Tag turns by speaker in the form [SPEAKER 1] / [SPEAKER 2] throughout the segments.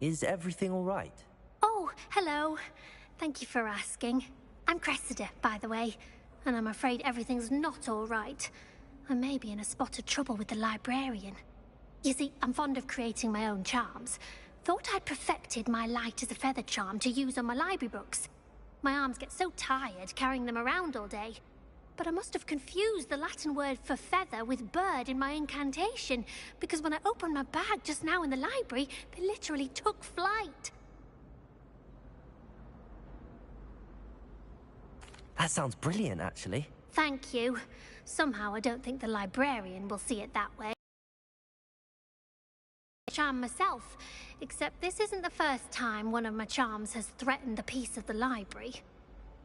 [SPEAKER 1] Is everything all right?
[SPEAKER 2] Oh, hello. Thank you for asking. I'm Cressida, by the way, and I'm afraid everything's not all right. I may be in a spot of trouble with the librarian. You see, I'm fond of creating my own charms. Thought I'd perfected my light as a feather charm to use on my library books. My arms get so tired carrying them around all day. But I must have confused the Latin word for feather with bird in my incantation, because when I opened my bag just now in the library, they literally took flight.
[SPEAKER 1] That sounds brilliant, actually.
[SPEAKER 2] Thank you. Somehow I don't think the librarian will see it that way. Charm myself, except this isn't the first time one of my charms has threatened the peace of the library.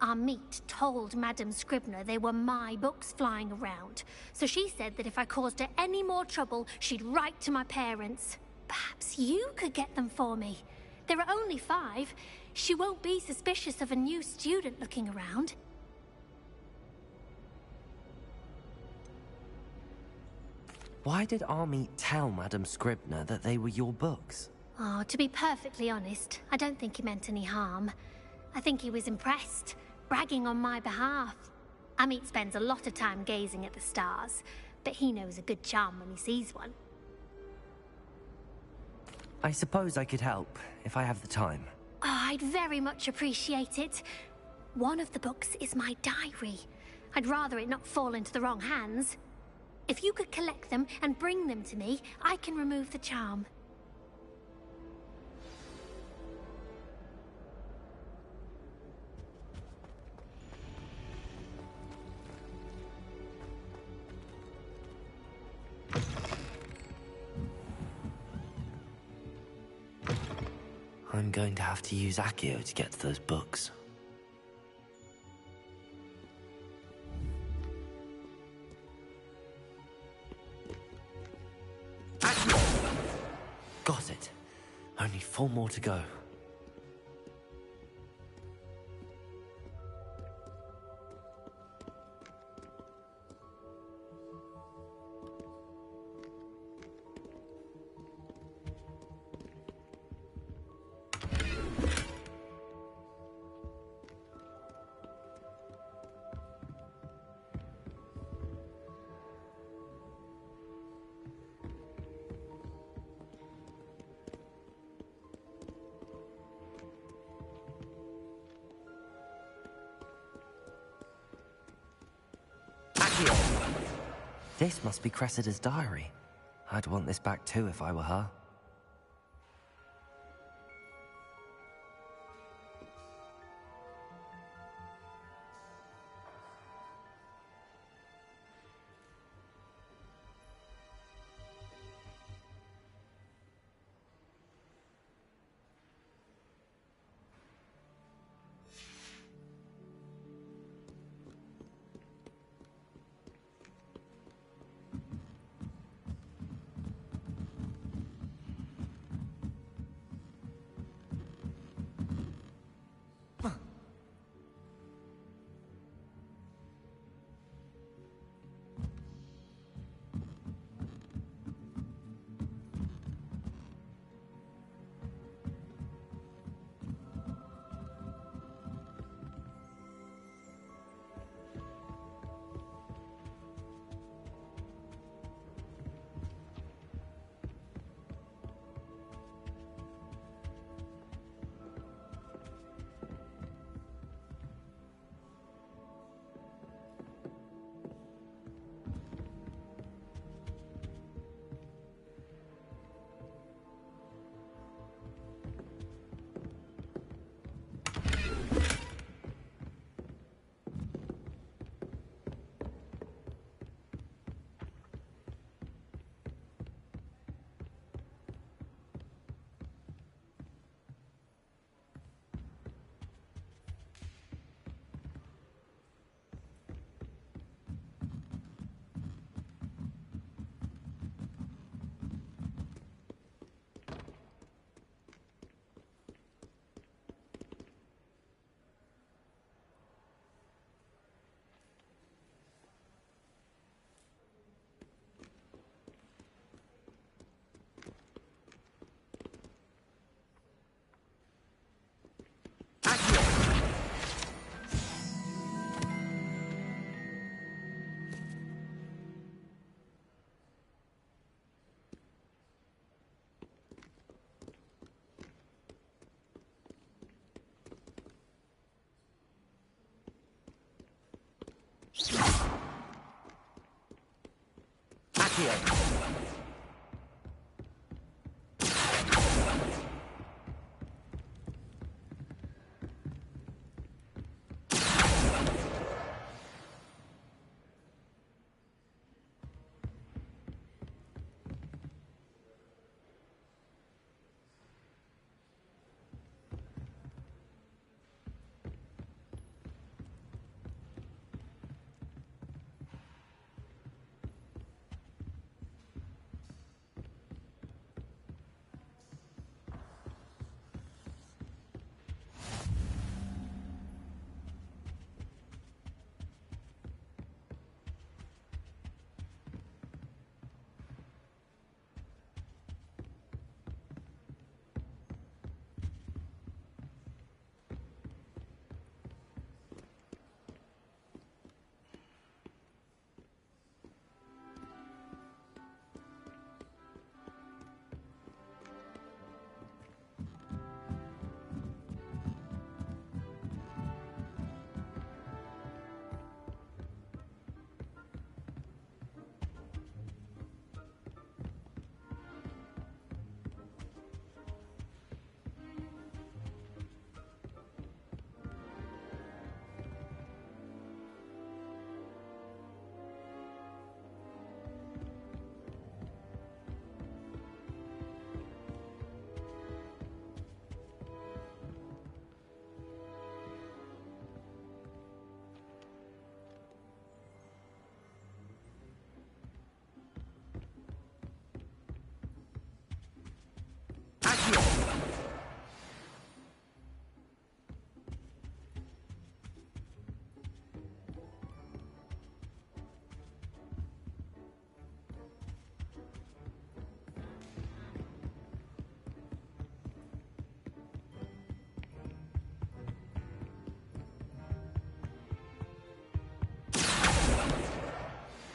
[SPEAKER 2] Our meet told Madame Scribner they were my books flying around, so she said that if I caused her any more trouble, she'd write to my parents. Perhaps you could get them for me. There are only 5. She won't be suspicious of a new student looking around.
[SPEAKER 1] Why did Army tell Madame Scribner that they were your books?
[SPEAKER 2] Oh, to be perfectly honest, I don't think he meant any harm. I think he was impressed, bragging on my behalf. Amit spends a lot of time gazing at the stars, but he knows a good charm when he sees one.
[SPEAKER 1] I suppose I could help, if I have the time.
[SPEAKER 2] Oh, I'd very much appreciate it. One of the books is my diary. I'd rather it not fall into the wrong hands. If you could collect them and bring them to me, I can remove the charm.
[SPEAKER 1] I'm going to have to use Accio to get to those books. Got it. Only 4 more to go. This must be Cressida's diary. I'd want this back too if I were her.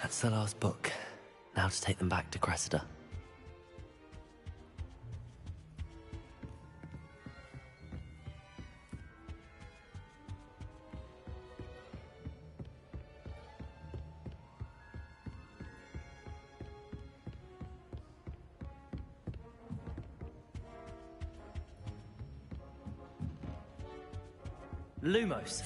[SPEAKER 1] That's the last book. Now to take them back to Cressida. Lumos.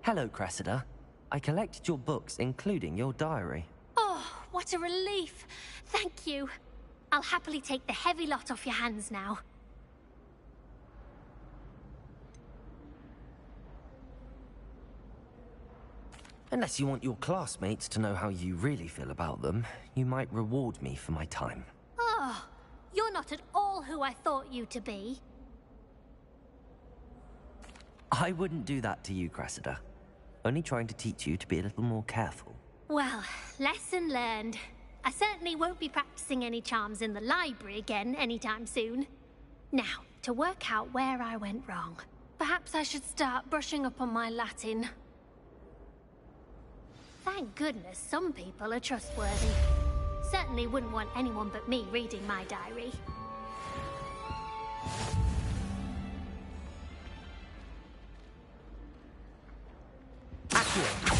[SPEAKER 1] Hello, Cressida. I collected your books, including your diary.
[SPEAKER 2] Oh, what a relief. Thank you. I'll happily take the heavy lot off your hands now.
[SPEAKER 1] Unless you want your classmates to know how you really feel about them, you might reward me for my time.
[SPEAKER 2] Oh, you're not at all who I thought you to be.
[SPEAKER 1] I wouldn't do that to you, Cressida. Only trying to teach you to be a little more careful.
[SPEAKER 2] Well, lesson learned. I certainly won't be practicing any charms in the library again anytime soon. Now, to work out where I went wrong. Perhaps I should start brushing up on my Latin. Thank goodness some people are trustworthy. Certainly wouldn't want anyone but me reading my diary.
[SPEAKER 1] Accio.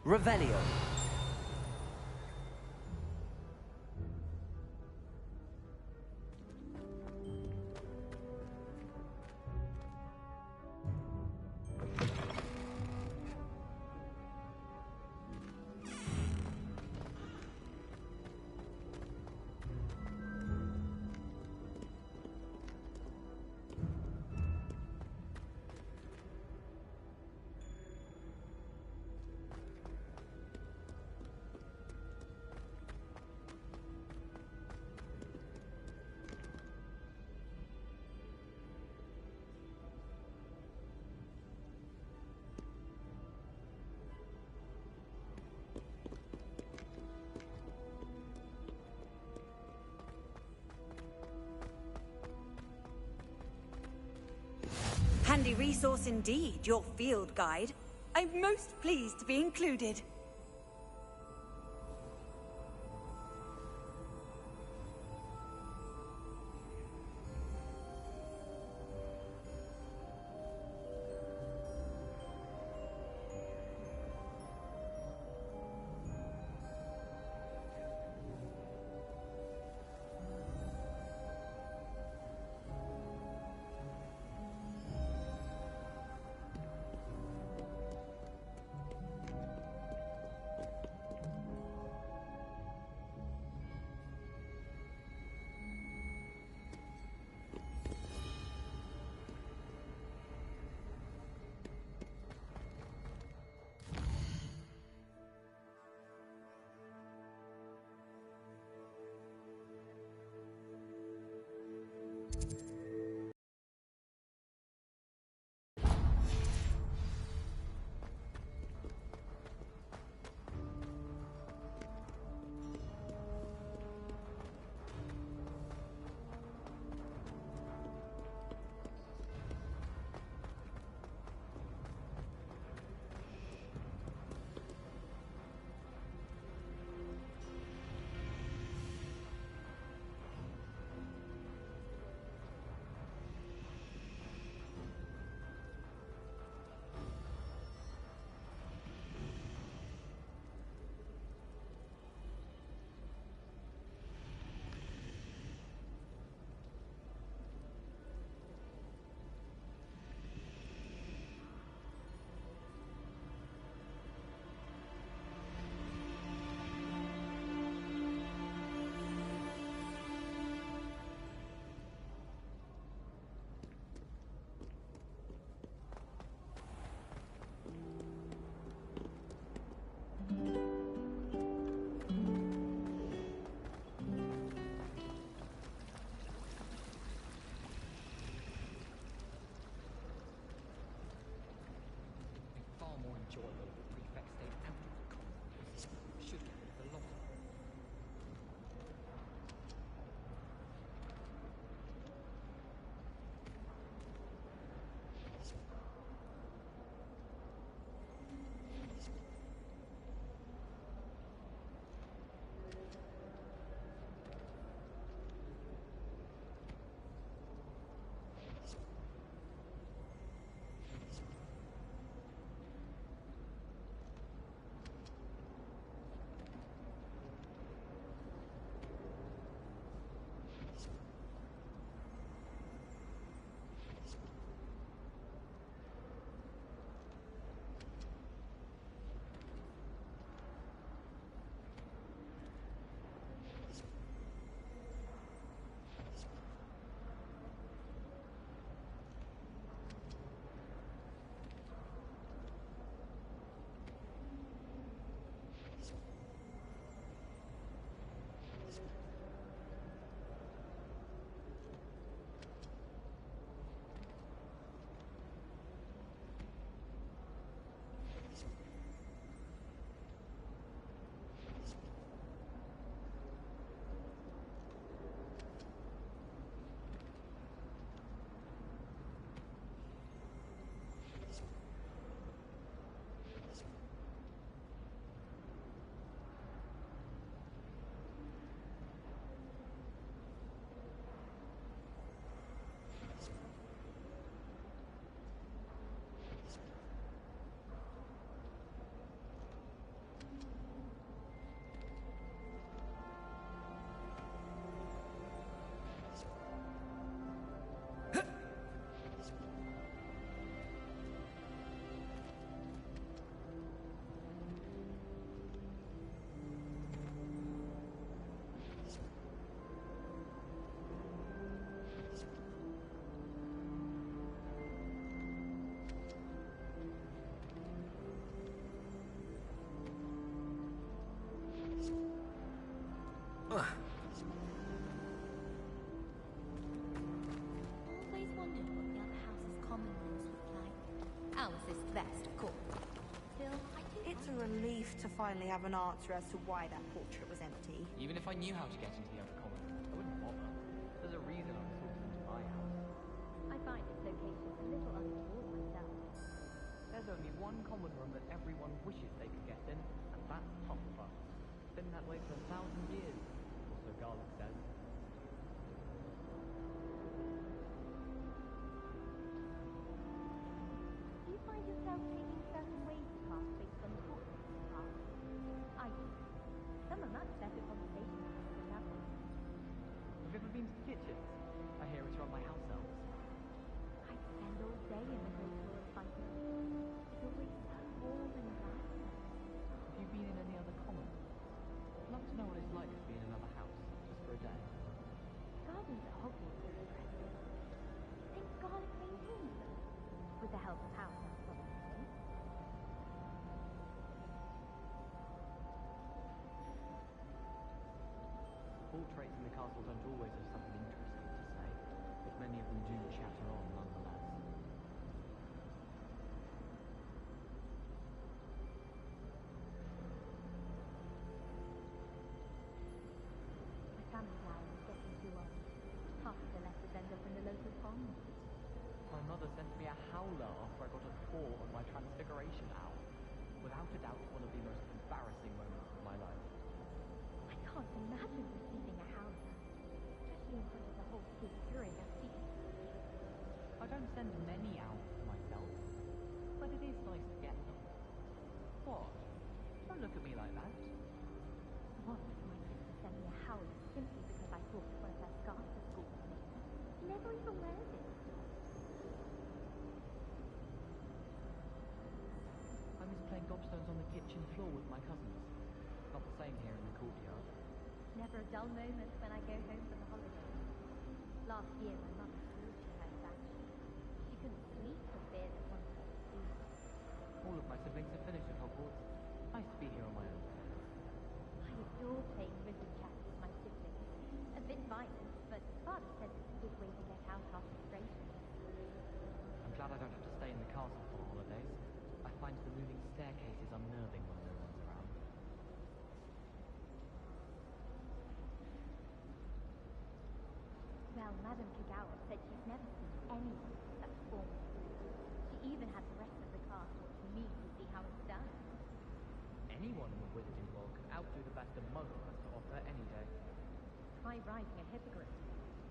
[SPEAKER 1] Revelio.
[SPEAKER 3] Handy resource indeed, your field guide. I'm most pleased to be included. to finally have an answer as to why that portrait was empty.
[SPEAKER 4] Even if I knew how to get into the other common room, I wouldn't bother. There's a reason I was forced into my house.
[SPEAKER 5] I find its location a little untoward myself.
[SPEAKER 4] There's only one common room that everyone wishes they could get in, and that's Hufflepuff. Been that way for 1,000 years, or so Garlic says.
[SPEAKER 5] Do you find yourself taking certain ways to cast based on the books in the past? I do. Some are much better conversations than others.
[SPEAKER 4] Have you ever been to the kitchens? I hear it's run by house elves.
[SPEAKER 5] I spend all day in the great hall of fighting. It's always so warm and relaxing.
[SPEAKER 4] Have you been in any other commons? I'd love to know what it's like to be in another house, just for a day.
[SPEAKER 5] Gardens at Hogwarts are impressive. Think Garlic maintains them. With the help of house elves, obviously.
[SPEAKER 4] Portraits in the castle don't always have something interesting to say, but many of them do chatter on nonetheless.
[SPEAKER 5] My family's owl is getting too old. Half of the letters end up in the local pond.
[SPEAKER 4] My mother sent me a howler after I got a 4 on my transfiguration owl. Without a doubt, one of the most embarrassing moments of my life.
[SPEAKER 5] I can't imagine receiving a howler, especially in front of the whole school during a feast.
[SPEAKER 4] I don't send many owls to myself, but it is nice to get them. What? Don't look at me like that.
[SPEAKER 5] Once my sister sent me a howler simply because I thought one of her scarves for school was made. She never even wears it.
[SPEAKER 4] I miss playing gobstones on the kitchen floor with my cousins. Not the same here in the courtyard.
[SPEAKER 5] Never a dull moment when I go home for the holidays. Last year my mother swore she heard that. She couldn't sleep for fear that one of us would see her.
[SPEAKER 4] All of my siblings have finished at Hogwarts. Nice to be here on my own.
[SPEAKER 5] I adore playing ribbon chess with my siblings. A bit violent, but Father says it's a good way to get out our frustration.
[SPEAKER 4] I'm glad I don't have to stay in the castle for the holidays. I find the moving staircases unnerving when no one's around.
[SPEAKER 5] Well, Madame Kagawa said she's never seen anyone with such form. She even had the rest of the class watch me to see how it's done.
[SPEAKER 4] Anyone with wizarding world can outdo the best a muggle has to offer any day.
[SPEAKER 5] Try riding a hippogriff.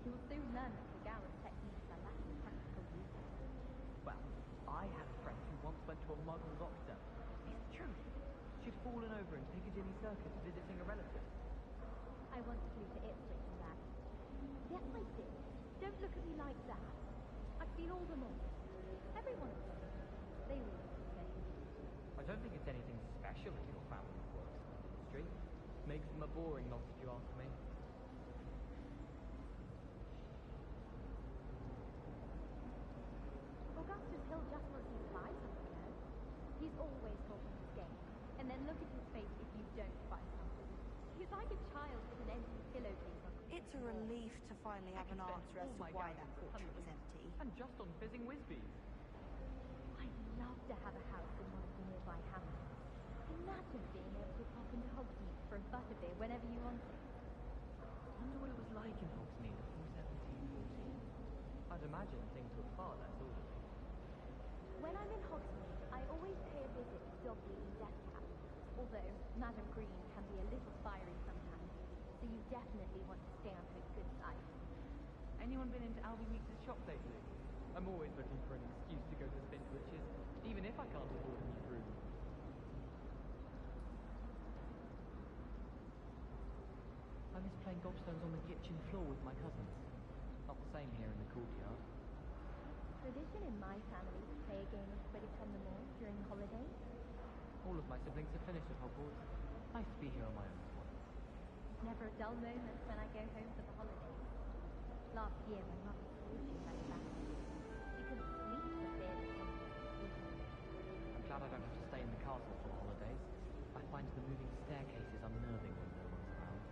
[SPEAKER 5] You'll soon learn that Kagawa's techniques are lacking practical use.
[SPEAKER 4] Well, I had a friend who once went to a muggle doctor. It's true. She'd fallen over in Piccadilly Circus visiting a relative.
[SPEAKER 5] I once flew to Ipswich and back. Yes, I did. Don't look at me like that. I've seen all the malls. Everyone's done it. They all look the same.
[SPEAKER 4] I don't think it's anything special if your family works in the industry. Makes them a boring lot if you ask me.
[SPEAKER 5] Augustus Hill just wants you to buy something, no? He's always talking his game. And then look at his face if you don't buy something. He's like a child with an empty pillowcase on.
[SPEAKER 3] It's a relief to finally have an answer as to why that portrait was empty.
[SPEAKER 4] And just on fizzing whizbees.
[SPEAKER 5] I'd love to have a house in one of the nearby hamlets. Imagine being able to pop into Hogsmeade for a butterbeer whenever you want it.
[SPEAKER 4] Wonder what it was like in Hogsmeade before 1714. I'd imagine things were far less orderly.
[SPEAKER 5] When I'm in Hogsmeade, I always pay a visit to Dobby and Deathcap. Although Madame Green can be a little fiery sometimes, so you definitely want to stay on her good side.
[SPEAKER 4] Anyone been into Albie Weeks' shop lately? I'm always looking for an excuse to go to Spintwitches, even if I can't afford a new room. I miss playing gobstones on the kitchen floor with my cousins. Not the same here in the courtyard.
[SPEAKER 5] Tradition in my family to play a game of Quidditch on the moor during the holidays.
[SPEAKER 4] All of my siblings have finished at Hogwarts. Nice to be here on my own.
[SPEAKER 5] Never a dull moment when I go home for the holidays. Last year my mother swore she heard that. She couldn't sleep for fear that one of us would see her.
[SPEAKER 4] I'm glad I don't have to stay in the castle for the holidays. I find the moving staircases unnerving when no one's around.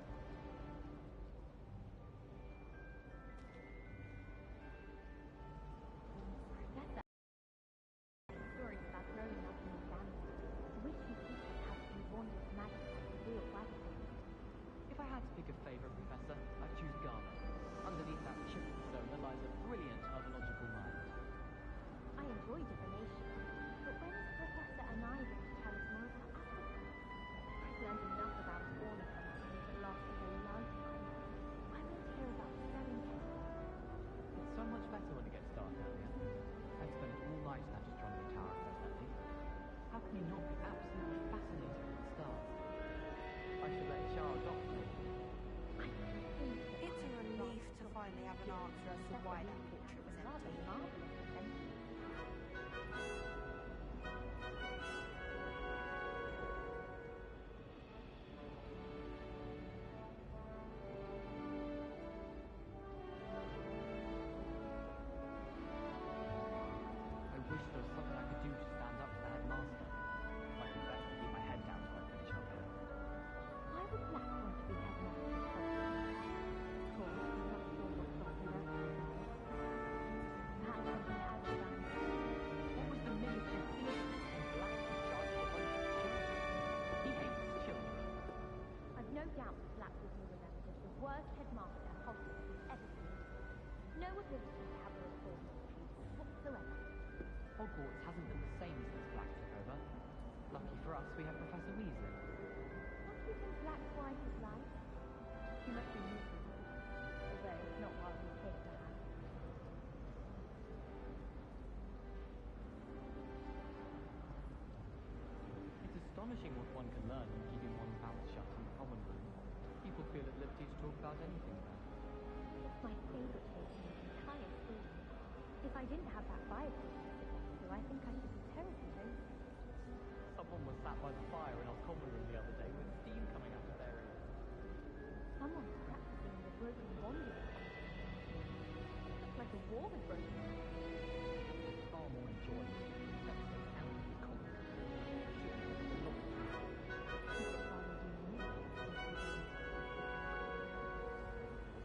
[SPEAKER 5] Professor, stories about growing up in Uganda. Wish you could have had you wandered
[SPEAKER 3] finally have an answer as to why that portrait was
[SPEAKER 5] Rather
[SPEAKER 3] empty.
[SPEAKER 5] marvelous sentence.
[SPEAKER 4] I wish there was something I could do to stand up to the headmaster. Might be better to keep my head down till I finish up here.
[SPEAKER 5] Why would Black want to be headmaster of Hogwarts? Of course, I'm not sure what prompted that decision. Perhaps something Azkaban.
[SPEAKER 4] What was the minister's business when Black was in charge of a bunch of children? He hates children.
[SPEAKER 5] I've no doubt that Black will be remembered as the worst headmaster Hogwarts has ever seen. No ability to have a reform whatsoever.
[SPEAKER 4] Hogwarts hasn't been the same since Black took over. Lucky for us, we have Professor Weasley.
[SPEAKER 5] What do you think Black's wife is like? She must be miserable, although not while he's here, perhaps.
[SPEAKER 4] It's astonishing what one can learn when keeping one's mouth shut in the common room. People feel at liberty to talk about anything there.
[SPEAKER 5] It's my favourite place in the entire school. If I didn't have that fireplace to sit next to, I think I should be terribly lonely.
[SPEAKER 4] Someone was sat by the fire in our common room the other day with steam coming out of their ears.
[SPEAKER 5] Someone's practicing the broken wand in the common room. Looks like a war has broken out.
[SPEAKER 4] Far more enjoyable. Let's stay out of the common room. Should be the law.
[SPEAKER 5] Keep it while we're doing it.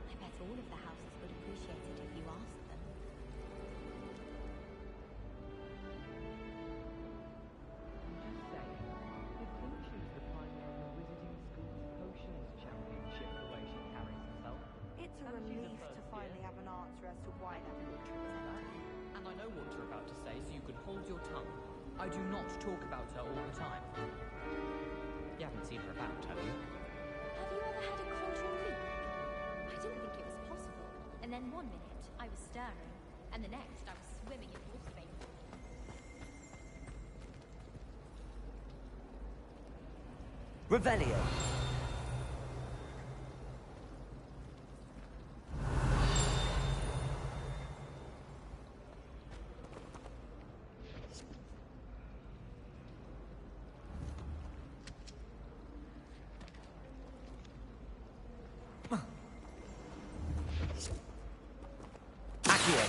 [SPEAKER 6] I bet all of the houses would appreciate it if you asked them.
[SPEAKER 4] I'm just saying, if Finch is the pioneer of the Wizarding School's Potions Championship the way she carries herself,
[SPEAKER 3] It's a
[SPEAKER 4] and she's
[SPEAKER 3] relief
[SPEAKER 4] first
[SPEAKER 3] to finally
[SPEAKER 4] year.
[SPEAKER 3] have an answer as to why that portrait was empty.
[SPEAKER 7] And I know what you're about to say, so you can hold your tongue. I do not talk about her all the time. You haven't seen her about, have you?
[SPEAKER 6] Have you ever had a cauldron leak? I didn't think it was possible. And then one minute, I was stirring. And the next, I was swimming in water vapor.
[SPEAKER 1] Revelio. Accio.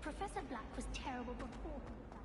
[SPEAKER 2] Professor Black was terrible before he died.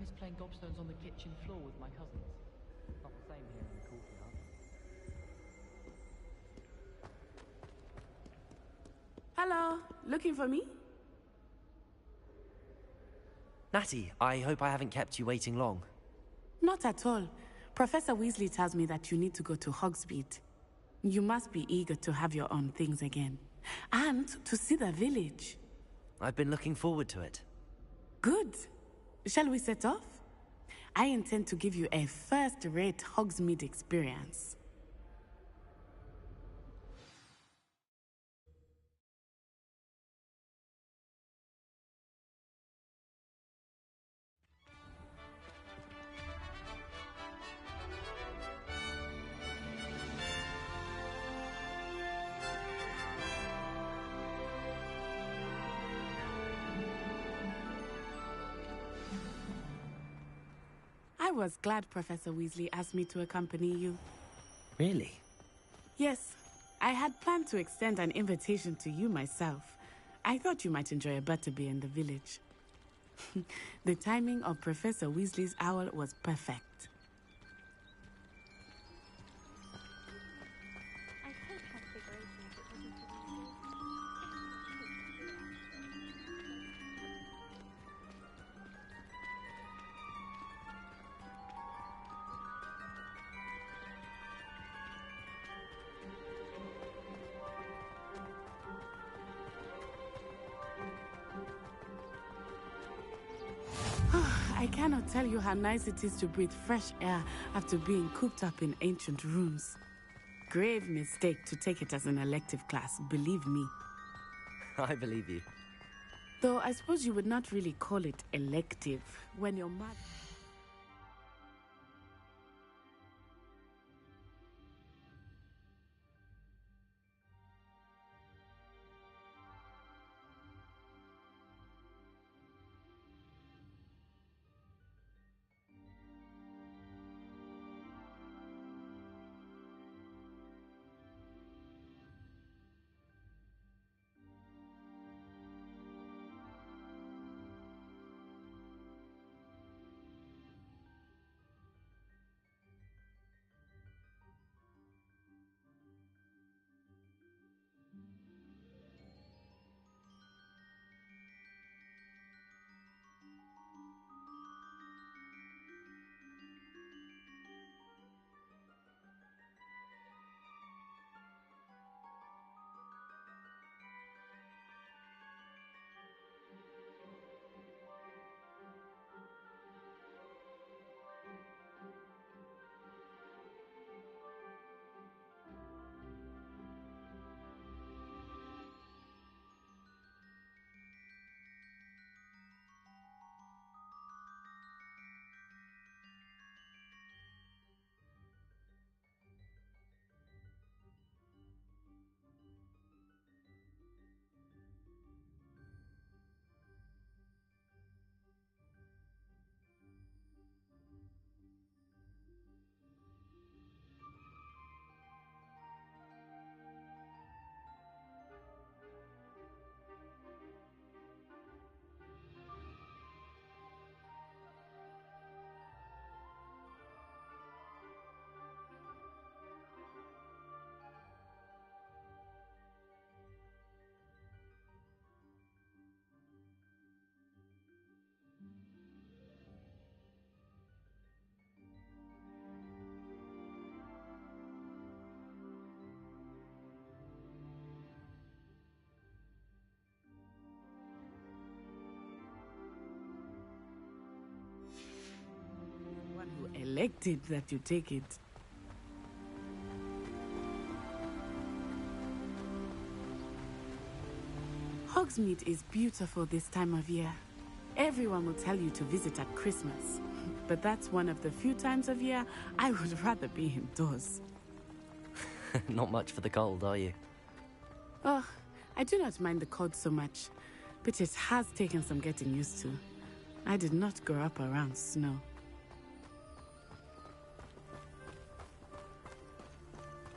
[SPEAKER 4] miss playing gobstones on the kitchen floor with my cousins. Not the same here in the courtyard.
[SPEAKER 8] Hello, looking for me?
[SPEAKER 1] Natty, I hope I haven't kept you waiting long.
[SPEAKER 8] Not at all. Professor Weasley tells me that you need to go to Hogsmeade. You must be eager to have your own things again. And to see the village.
[SPEAKER 1] I've been looking forward to it.
[SPEAKER 8] Good. Shall we set off? I intend to give you a first-rate Hogsmeade experience. I was glad Professor Weasley asked me to accompany you.
[SPEAKER 1] Really?
[SPEAKER 8] Yes, I had planned to extend an invitation to you myself. I thought you might enjoy a butterbeer in the village. The timing of Professor Weasley's owl was perfect.
[SPEAKER 5] I hate transfigurations because of the
[SPEAKER 8] I cannot tell you how nice it is to breathe fresh air after being cooped up in ancient rooms. Grave mistake to take it as an elective class, believe me.
[SPEAKER 1] I believe you.
[SPEAKER 8] Though I suppose you would not really call it elective when your mother... One who elected that you take it. Hogsmeade is beautiful this time of year. Everyone will tell you to visit at Christmas. But that's one of the few times of year I would rather be indoors.
[SPEAKER 1] Not much for the cold, are you?
[SPEAKER 8] Oh, I do not mind the cold so much, but it has taken some getting used to. I did not grow up around snow.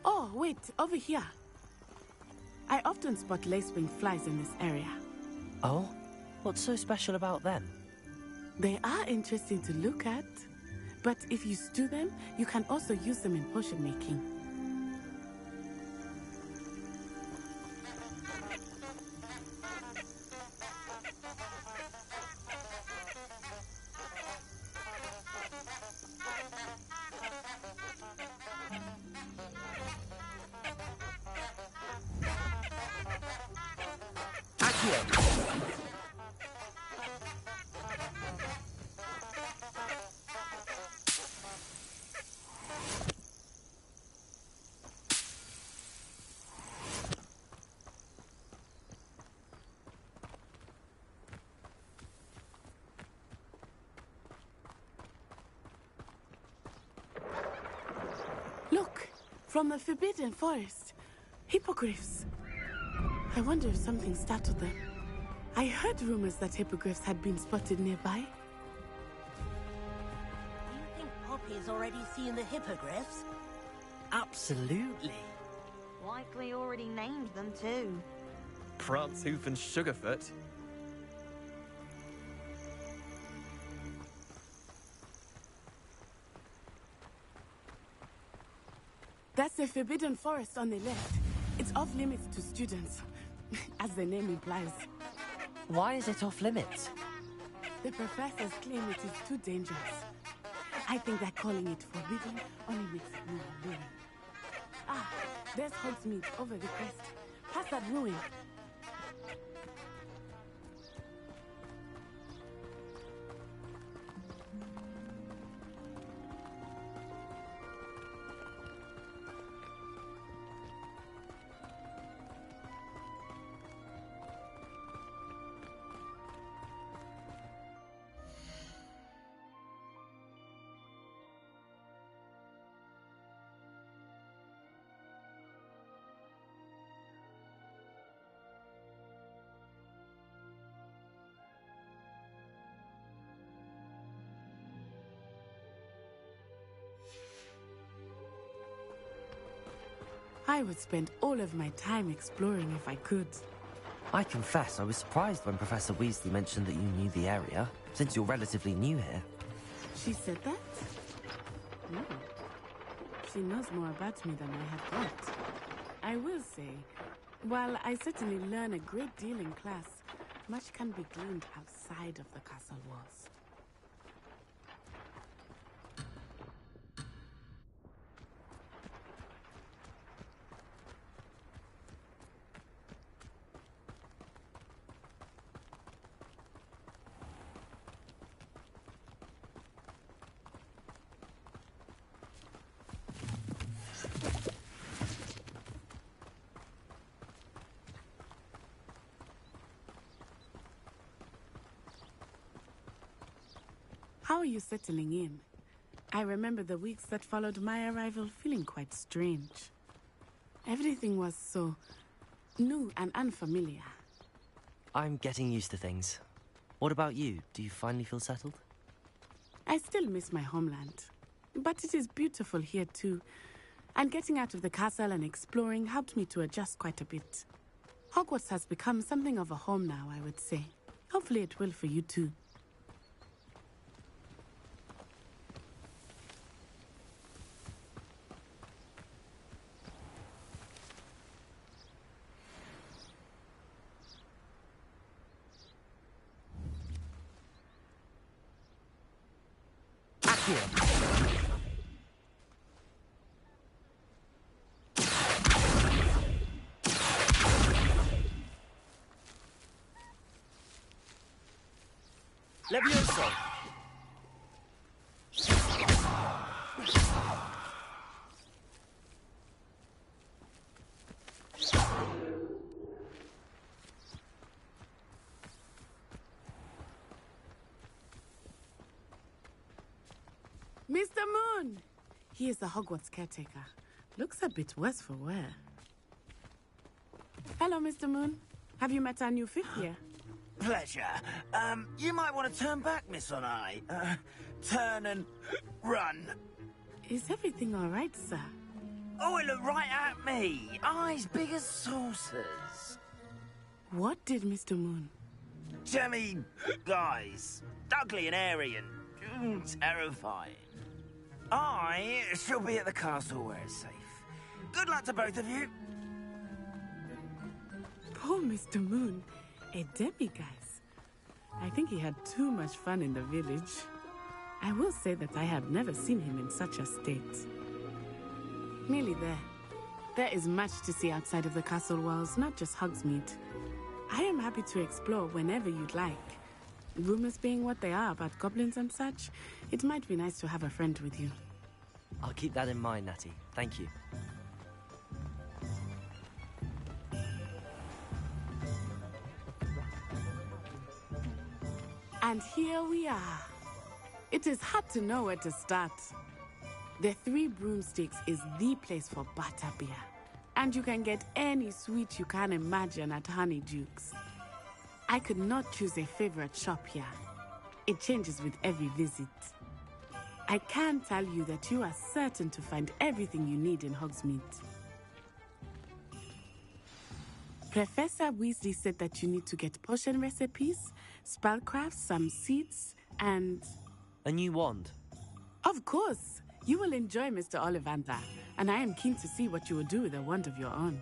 [SPEAKER 8] Oh, wait, over here. I often spot lacewing flies in this area.
[SPEAKER 1] Oh? What's so special about them?
[SPEAKER 8] They are interesting to look at. But if you stew them, you can also use them in potion making. Look, from the Forbidden Forest. Hippogriffs. I wonder if something startled them. I heard rumors that hippogriffs had been spotted nearby.
[SPEAKER 9] Do you think Poppy's already seen the hippogriffs?
[SPEAKER 10] Absolutely.
[SPEAKER 11] Likely already named them too.
[SPEAKER 10] Prance Hoof and Sugarfoot.
[SPEAKER 8] That's the Forbidden Forest on the left. It's off limits to students, as the name implies.
[SPEAKER 1] Why is it off limits?
[SPEAKER 8] The professors claim it is too dangerous. I think that calling it forbidden only makes it more alluring. Ah, there's Hogsmeade over the crest. Past that ruin. I would spend all of my time exploring if I could.
[SPEAKER 1] I confess I was surprised when Professor Weasley mentioned that you knew the area, since you're relatively new here.
[SPEAKER 8] She said that? She knows more about me than I had thought. I will say, while I certainly learn a great deal in class, much can be gleaned outside of the castle walls. How are you settling in? I remember the weeks that followed my arrival feeling quite strange. Everything was so new and unfamiliar.
[SPEAKER 1] I'm getting used to things. What about you? Do you finally feel settled?
[SPEAKER 8] I still miss my homeland, but it is beautiful here too. And getting out of the castle and exploring helped me to adjust quite a bit. Hogwarts has become something of a home now, I would say. Hopefully it will for you too.
[SPEAKER 1] Levioso!
[SPEAKER 8] Mr. Moon! He is the Hogwarts caretaker. Looks a bit worse for wear. Hello, Mr. Moon. Have you met our new fifth year?
[SPEAKER 12] Pleasure. You might want to turn back, Miss On-Eye. Turn and run.
[SPEAKER 8] Is everything all right, sir?
[SPEAKER 12] Oh, it looked right at me. Eyes big as saucers.
[SPEAKER 8] What did Mr. Moon?
[SPEAKER 12] gemmy guys. Ugly and airy and terrifying. I shall be at the castle where it's safe. Good luck to both of you.
[SPEAKER 8] Poor Mr. Moon, a demiguise. I think he had too much fun in the village. I will say that I have never seen him in such a state. Nearly there. There is much to see outside of the castle walls, not just Hogsmeade. I am happy to explore whenever you'd like. Rumors being what they are about goblins and such, it might be nice to have a friend with you.
[SPEAKER 1] I'll keep that in mind, Natty. Thank you.
[SPEAKER 8] And here we are. It is hard to know where to start. The Three Broomsticks is the place for butterbeer. And you can get any sweet you can imagine at Honeyduke's. I could not choose a favorite shop here. It changes with every visit. I can tell you that you are certain to find everything you need in Hogsmeade. Professor Weasley said that you need to get potion recipes, spellcrafts, some seeds, and...
[SPEAKER 1] A new wand?
[SPEAKER 8] Of course! You will enjoy Mr. Ollivander, and I am keen to see what you will do with a wand of your own.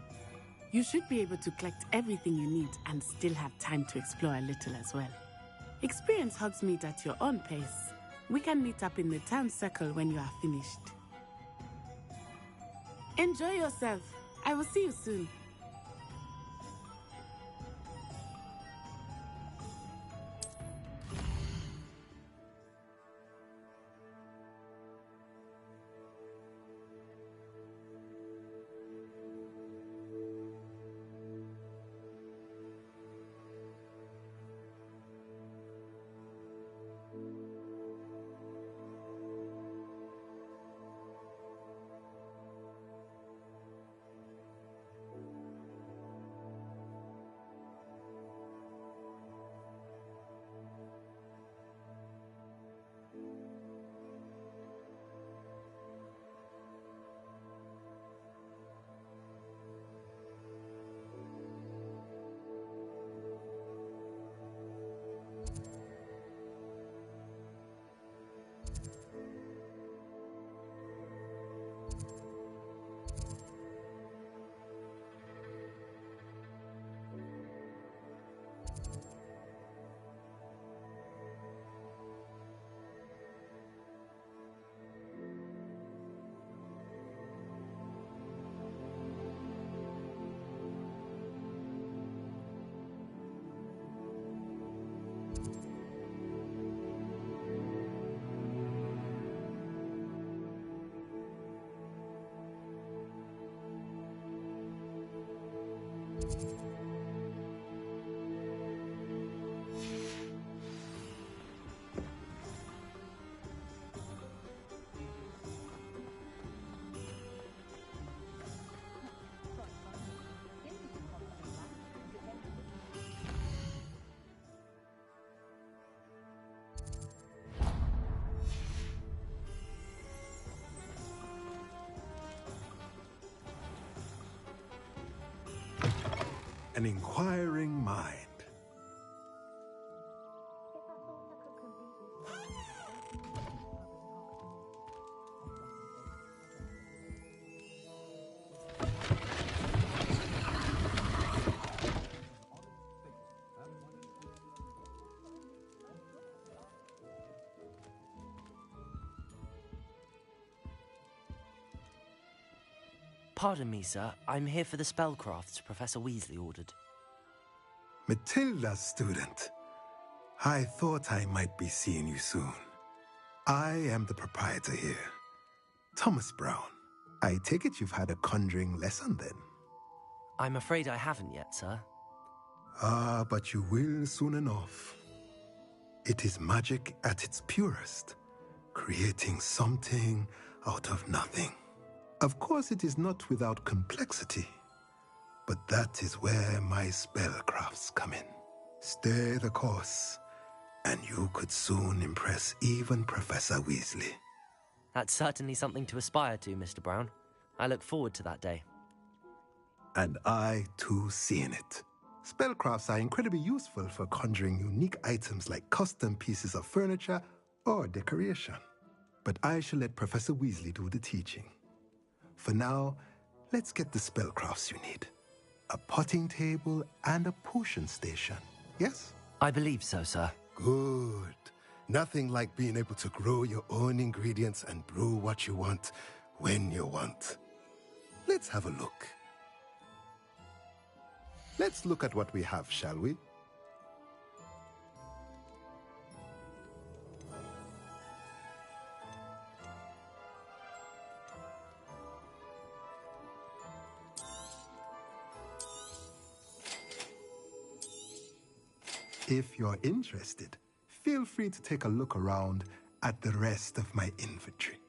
[SPEAKER 8] You should be able to collect everything you need and still have time to explore a little as well. Experience Hogsmeade at your own pace. We can meet up in the town circle when you are finished. Enjoy yourself. I will see you soon.
[SPEAKER 13] An inquiring mind.
[SPEAKER 1] Pardon me, sir. I'm here for the spellcrafts Professor Weasley ordered.
[SPEAKER 13] Matilda's student. I thought I might be seeing you soon. I am the proprietor here, Thomas Brown. I take it you've had a conjuring lesson then?
[SPEAKER 1] I'm afraid I haven't yet, sir.
[SPEAKER 13] Ah, but you will soon enough. It is magic at its purest, creating something out of nothing. Of course, it is not without complexity, but that is where my spellcrafts come in. Stay the course, and you could soon impress even Professor Weasley.
[SPEAKER 1] That's certainly something to aspire to, Mr. Brown. I look forward to that day.
[SPEAKER 13] And I, too, seeing it. Spellcrafts are incredibly useful for conjuring unique items like custom pieces of furniture or decoration. But I shall let Professor Weasley do the teaching. For now, let's get the spellcrafts you need. A potting table and a potion station, yes?
[SPEAKER 1] I believe so, sir.
[SPEAKER 13] Good. Nothing like being able to grow your own ingredients and brew what you want when you want. Let's have a look. Let's look at what we have, shall we? If you're interested, feel free to take a look around at the rest of my inventory.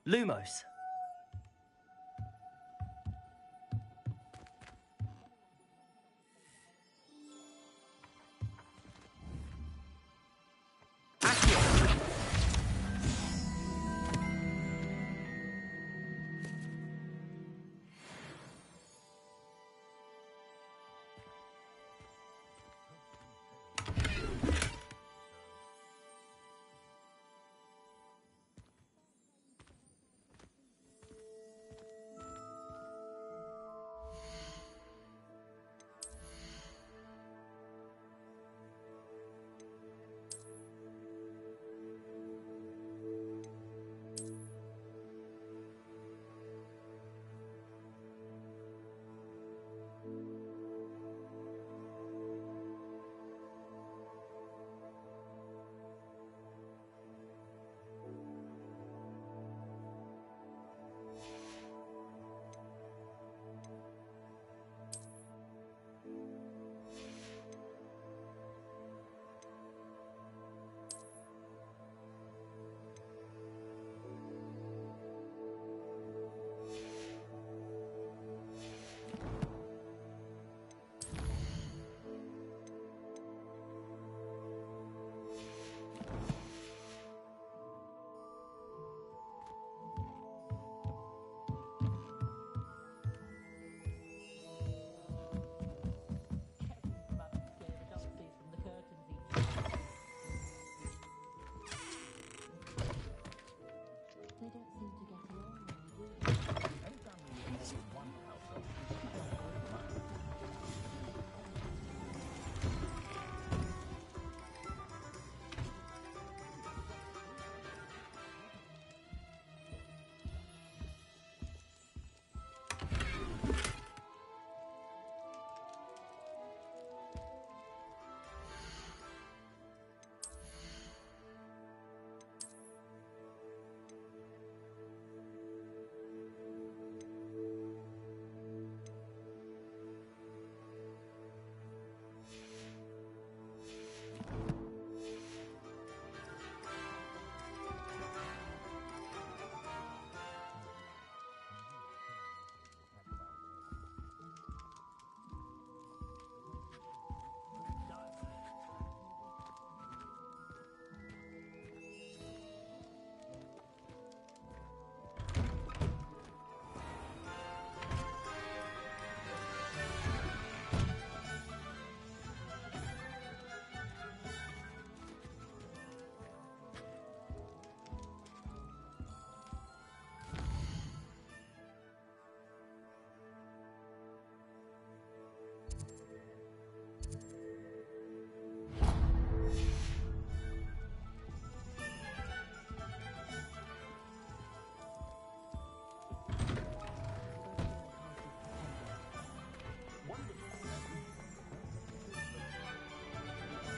[SPEAKER 1] Lumos.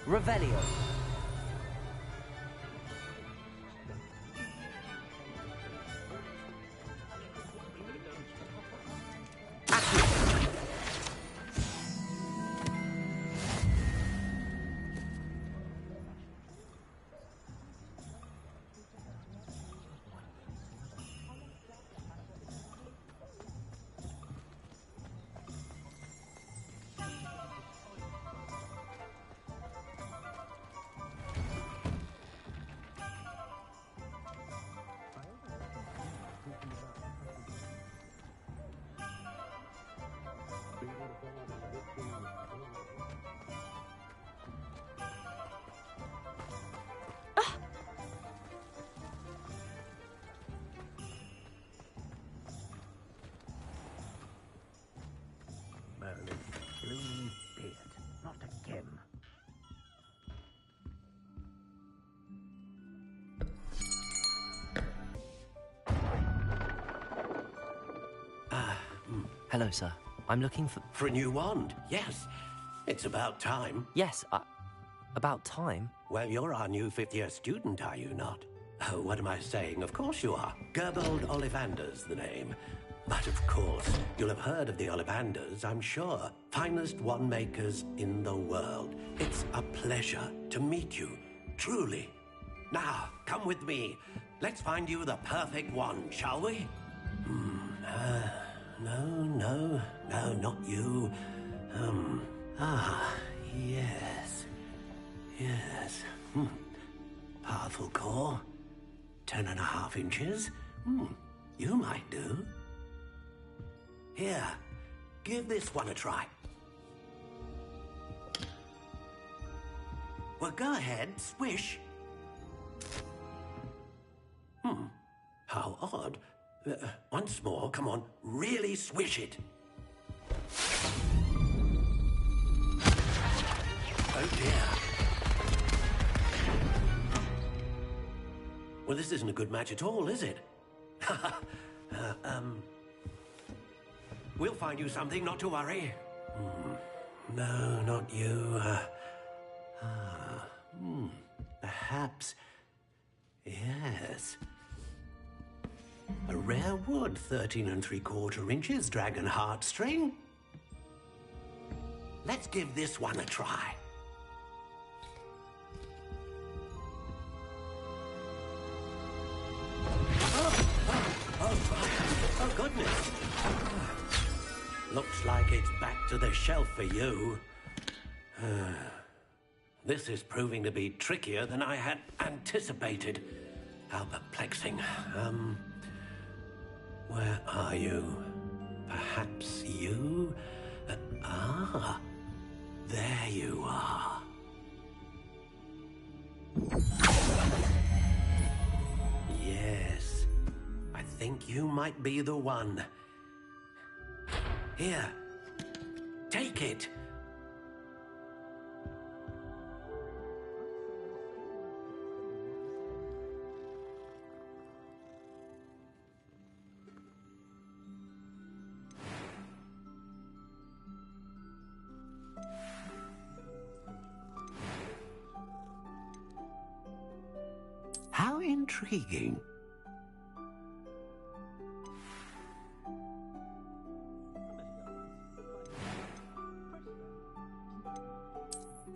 [SPEAKER 1] Revelio.
[SPEAKER 14] Merlin's blooming beard. Not again.
[SPEAKER 1] Hello, sir. I'm looking for...
[SPEAKER 15] For a new wand, yes. It's about time.
[SPEAKER 1] Yes, about time?
[SPEAKER 15] Well, you're our new fifth-year student, are you not? Oh, what am I saying? Of course you are. Gerbold Ollivander's the name. But of course, you'll have heard of the Ollivanders, I'm sure. Finest wand makers in the world. It's a pleasure to meet you, truly. Now, come with me. Let's find you the perfect wand, shall we? No, not you. Yes. Yes. Powerful core. 10.5 inches. You might do. Here, give this one a try. Well, go ahead, swish. How odd. Once more, come on, really swish it. Oh dear. Well, this isn't a good match at all, is it? We'll find you something, not to worry. No, not you. Perhaps. Yes. A rare wood, 13 3/4 inches, dragon heartstring. Let's give this one a try. Oh, goodness. Looks like it's back to the shelf for you. This is proving to be trickier than I had anticipated. How perplexing. Where are you? Perhaps you? There you are. Yes, I think you might be the one. Here, take it. How intriguing.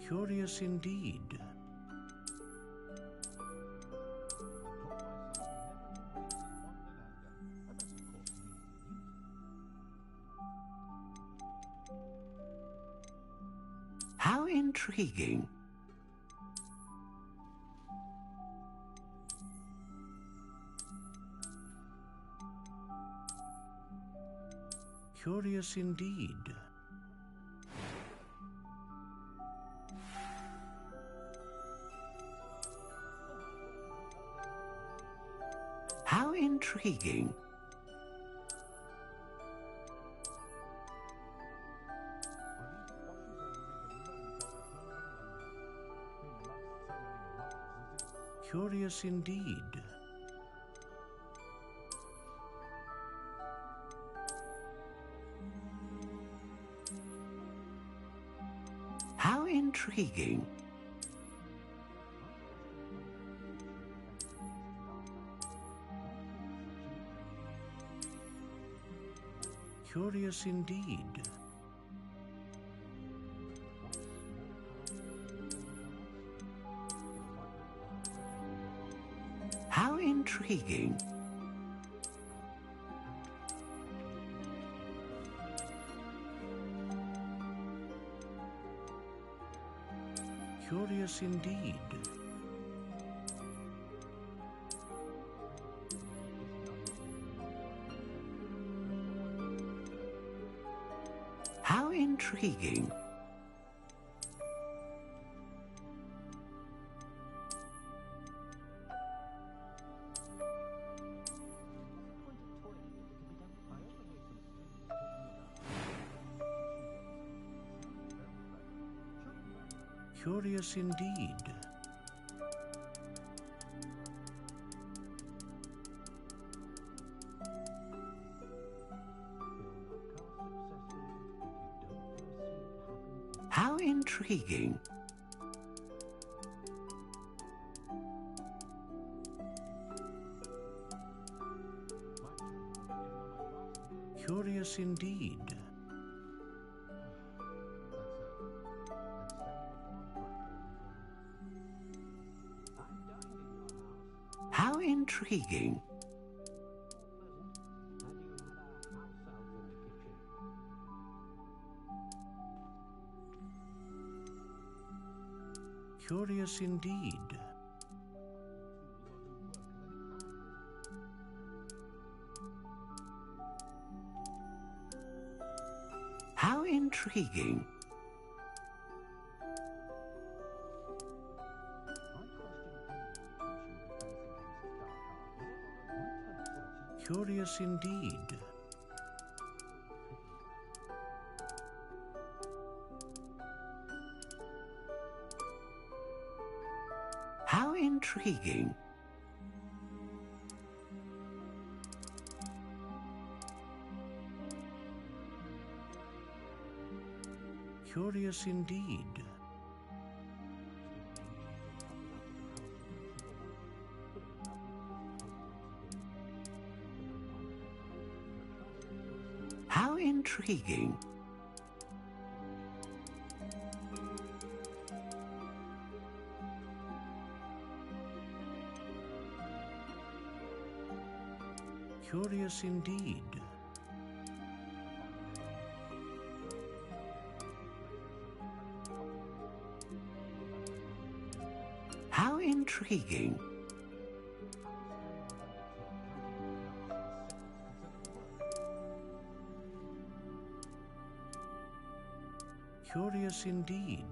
[SPEAKER 15] Curious indeed. How intriguing. Curious indeed. How intriguing. Curious indeed. How intriguing.
[SPEAKER 16] Curious indeed.
[SPEAKER 15] How intriguing.
[SPEAKER 16] Curious indeed.
[SPEAKER 15] How intriguing.
[SPEAKER 16] Curious indeed.
[SPEAKER 15] How intriguing.
[SPEAKER 16] Curious indeed.
[SPEAKER 15] How intriguing.
[SPEAKER 16] Curious indeed.
[SPEAKER 15] How intriguing.
[SPEAKER 16] Curious indeed.
[SPEAKER 15] How intriguing.
[SPEAKER 16] Curious indeed.
[SPEAKER 15] How intriguing.
[SPEAKER 16] Curious indeed.
[SPEAKER 15] How intriguing.
[SPEAKER 16] Curious indeed.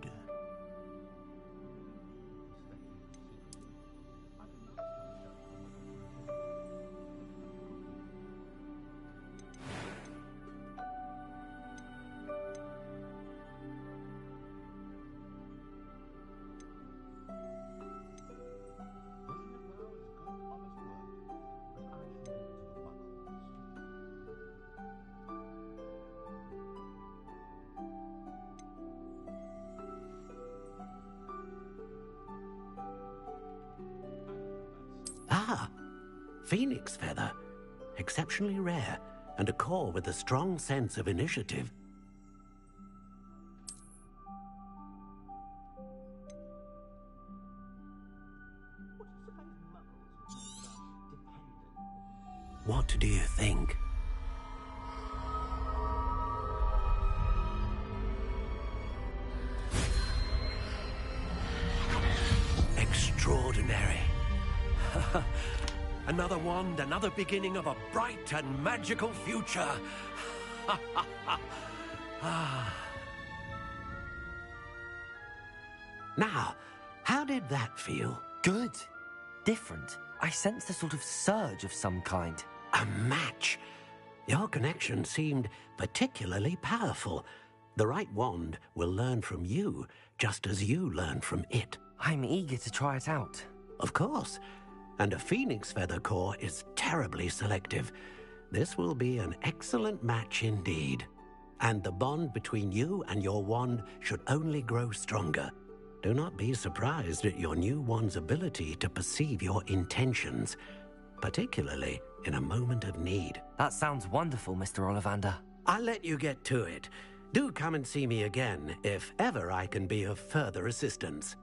[SPEAKER 15] Ah, phoenix feather. Exceptionally rare, and a core with a strong sense of initiative. What do you think? Extraordinary. Another wand, another beginning of a bright and magical future. Now, how did that feel?
[SPEAKER 1] Good. Different. I sensed a sort of surge of some kind.
[SPEAKER 15] A match. Your connection seemed particularly powerful. The right wand will learn from you, just as you learn from it.
[SPEAKER 1] I'm eager to try it out.
[SPEAKER 15] Of course. And a phoenix feather core is terribly selective. This will be an excellent match indeed. And the bond between you and your wand should only grow stronger. Do not be surprised at your new wand's ability to perceive your intentions, particularly in a moment of need.
[SPEAKER 1] That sounds wonderful, Mr. Ollivander.
[SPEAKER 15] I'll let you get to it. Do come and see me again if ever I can be of further assistance.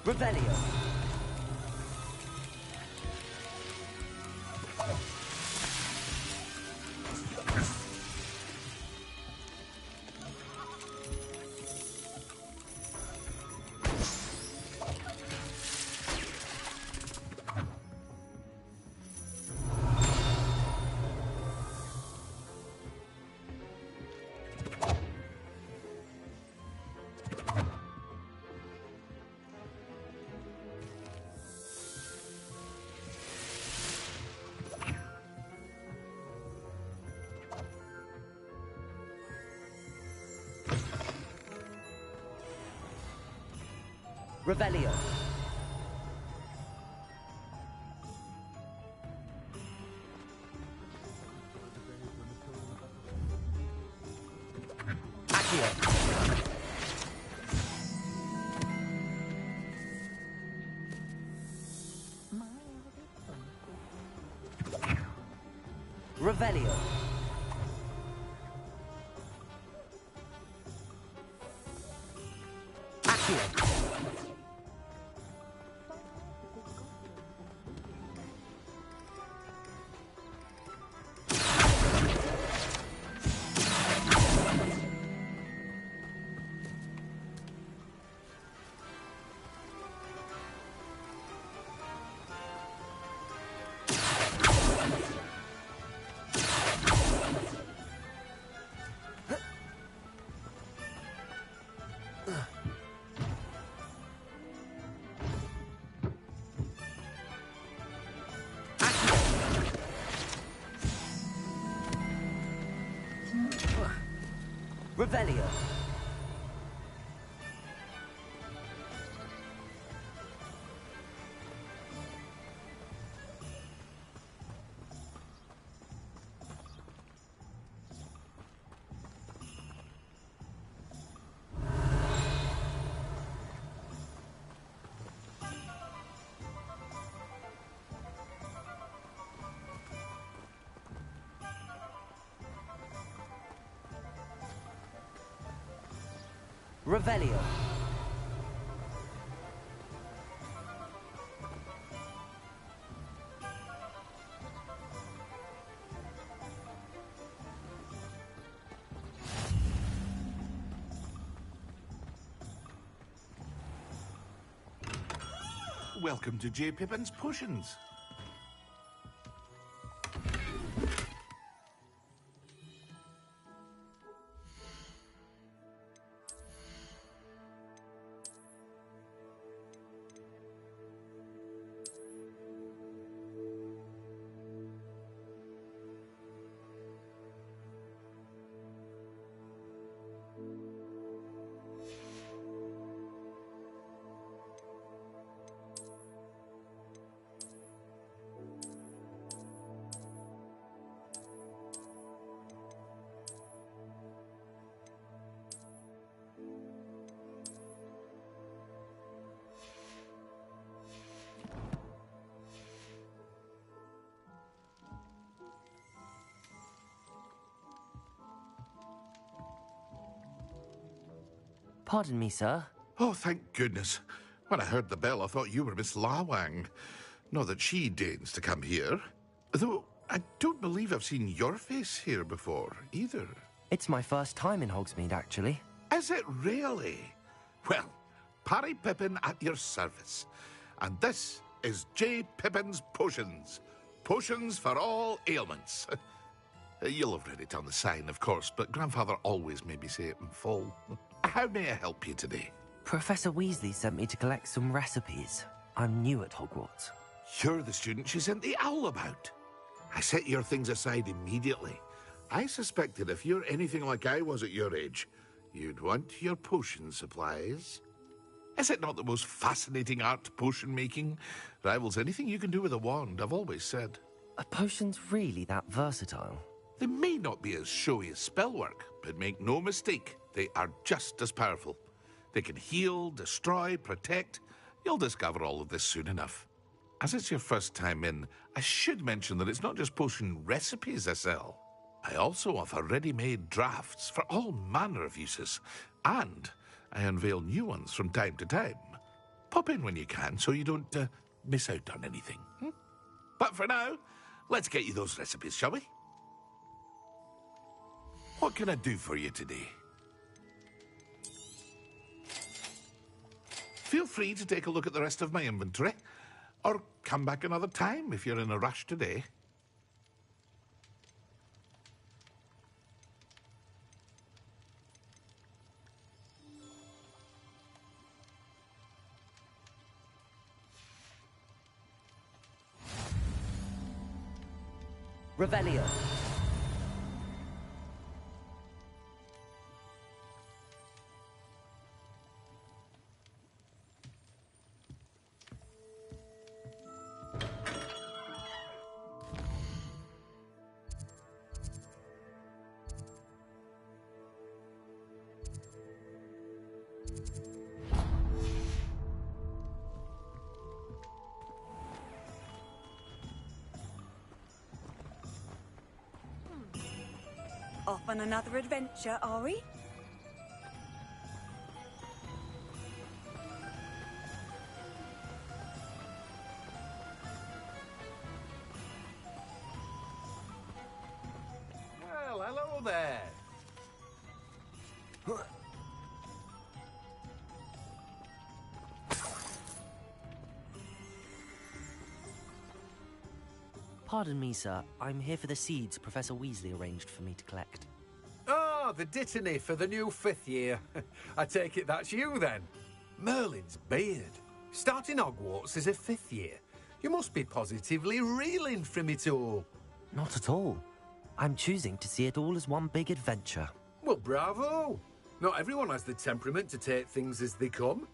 [SPEAKER 1] Revelio. Revelio. Accio. Revelio. Accio. Revelio. Revelio.
[SPEAKER 17] Welcome to J. Pippin's Potions.
[SPEAKER 1] Pardon me, sir.
[SPEAKER 17] Oh, thank goodness. When I heard the bell, I thought you were Miss Lawang. Not that she deigns to come here. Though, I don't believe I've seen your face here before, either.
[SPEAKER 1] It's my first time in Hogsmeade, actually.
[SPEAKER 17] Is it really? Well, Parry Pippin at your service. And this is J. Pippin's Potions. Potions for all ailments. You'll have read it on the sign, of course, but Grandfather always made me say it in full. How may I help you today?
[SPEAKER 1] Professor Weasley sent me to collect some recipes. I'm new at Hogwarts.
[SPEAKER 17] You're the student she sent the owl about. I set your things aside immediately. I suspected if you're anything like I was at your age, you'd want your potion supplies. Is it not the most fascinating art, potion making? Rivals anything you can do with a wand, I've always said.
[SPEAKER 1] Are potions really that versatile?
[SPEAKER 17] They may not be as showy as spellwork, but make no mistake, they are just as powerful. They can heal, destroy, protect. You'll discover all of this soon enough. As it's your first time in, I should mention that it's not just potion recipes I sell. I also offer ready-made drafts for all manner of uses, and I unveil new ones from time to time. Pop in when you can so you don't miss out on anything. But for now, let's get you those recipes, shall we? What can I do for you today? Feel free to take a look at the rest of my inventory, or come back another time if you're in a rush today.
[SPEAKER 1] Revelio.
[SPEAKER 3] Off on another adventure, are we?
[SPEAKER 18] Well, hello there.
[SPEAKER 1] Pardon me, sir. I'm here for the seeds Professor Weasley arranged for me to collect.
[SPEAKER 18] Ah, the dittany for the new 5th year. I take it that's you, then. Merlin's beard. Starting Hogwarts as a 5th year. You must be positively reeling from it all.
[SPEAKER 1] Not at all. I'm choosing to see it all as one big adventure.
[SPEAKER 18] Well, bravo. Not everyone has the temperament to take things as they come.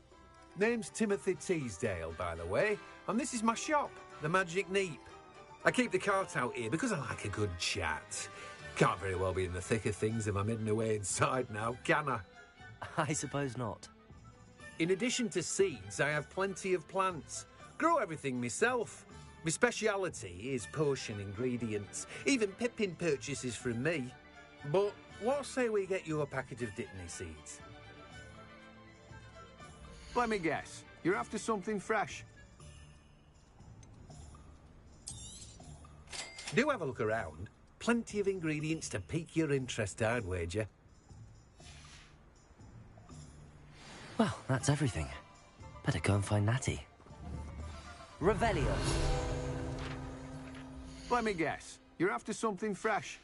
[SPEAKER 18] Name's Timothy Teasdale, by the way, and this is my shop, the Magic Neep. I keep the cart out here because I like a good chat. Can't very well be in the thick of things if I'm hidden away inside now, can I?
[SPEAKER 1] I suppose not.
[SPEAKER 18] In addition to seeds, I have plenty of plants. Grow everything myself. My speciality is potion ingredients. Even Pippin purchases from me. But what say we get you a packet of Dittany seeds? Let me guess. You're after something fresh. Do have a look around. Plenty of ingredients to pique your interest, I'd wager.
[SPEAKER 1] Well, that's everything. Better go and find Natty. Revelio.
[SPEAKER 18] Let me guess. You're after something fresh.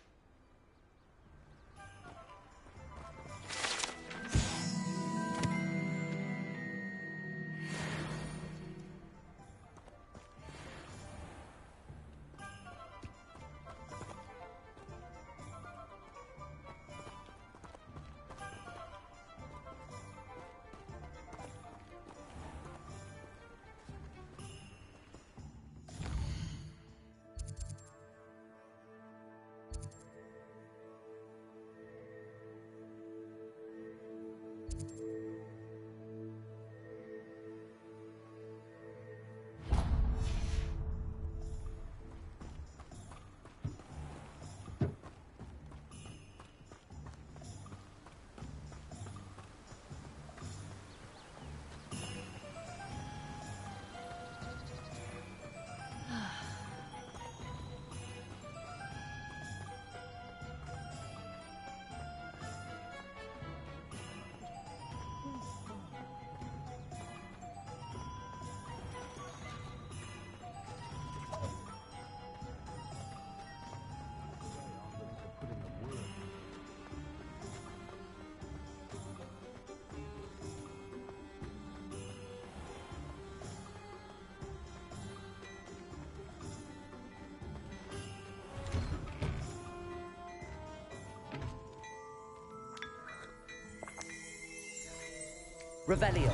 [SPEAKER 1] Revelio.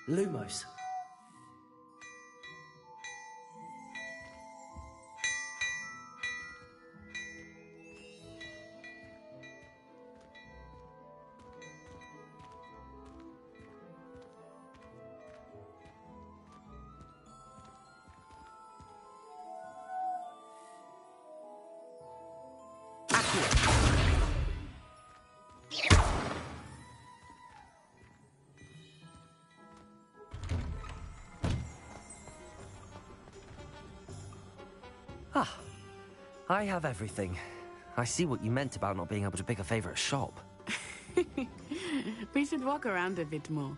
[SPEAKER 1] Lumos. Ah, I have everything. I see what you meant about not being able to pick a favorite shop.
[SPEAKER 8] We should walk around a bit more.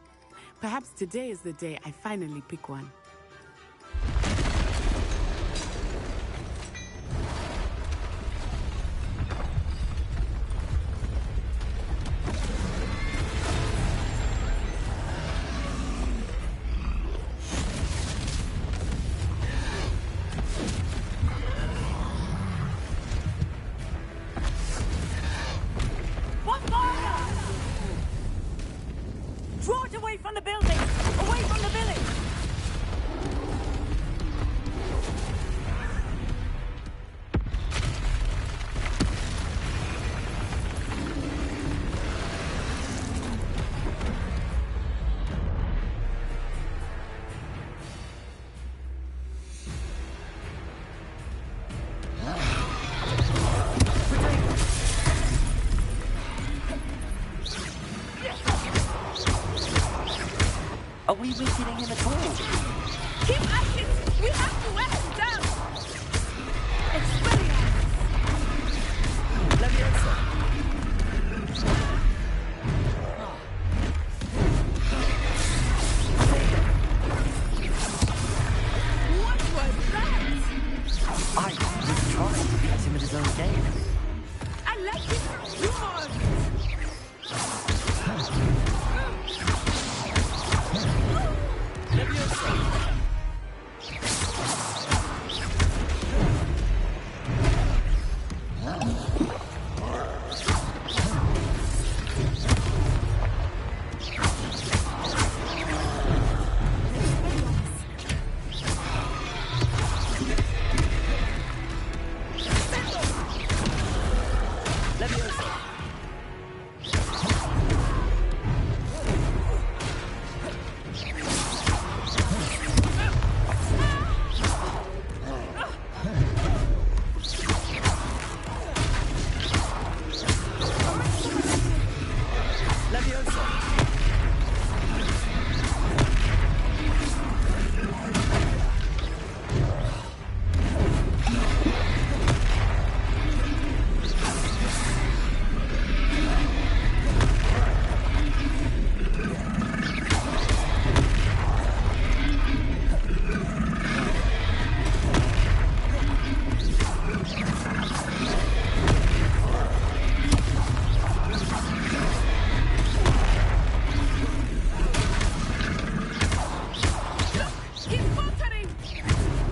[SPEAKER 8] Perhaps today is the day I finally pick one.
[SPEAKER 1] we killing him at all?
[SPEAKER 8] Keep at it! We have to wear him down! Expelliarmus!
[SPEAKER 1] Leviosa!
[SPEAKER 8] What was that?
[SPEAKER 1] I was trying to beat him at his own game.
[SPEAKER 8] I like it! You more of it!
[SPEAKER 1] Leviosa!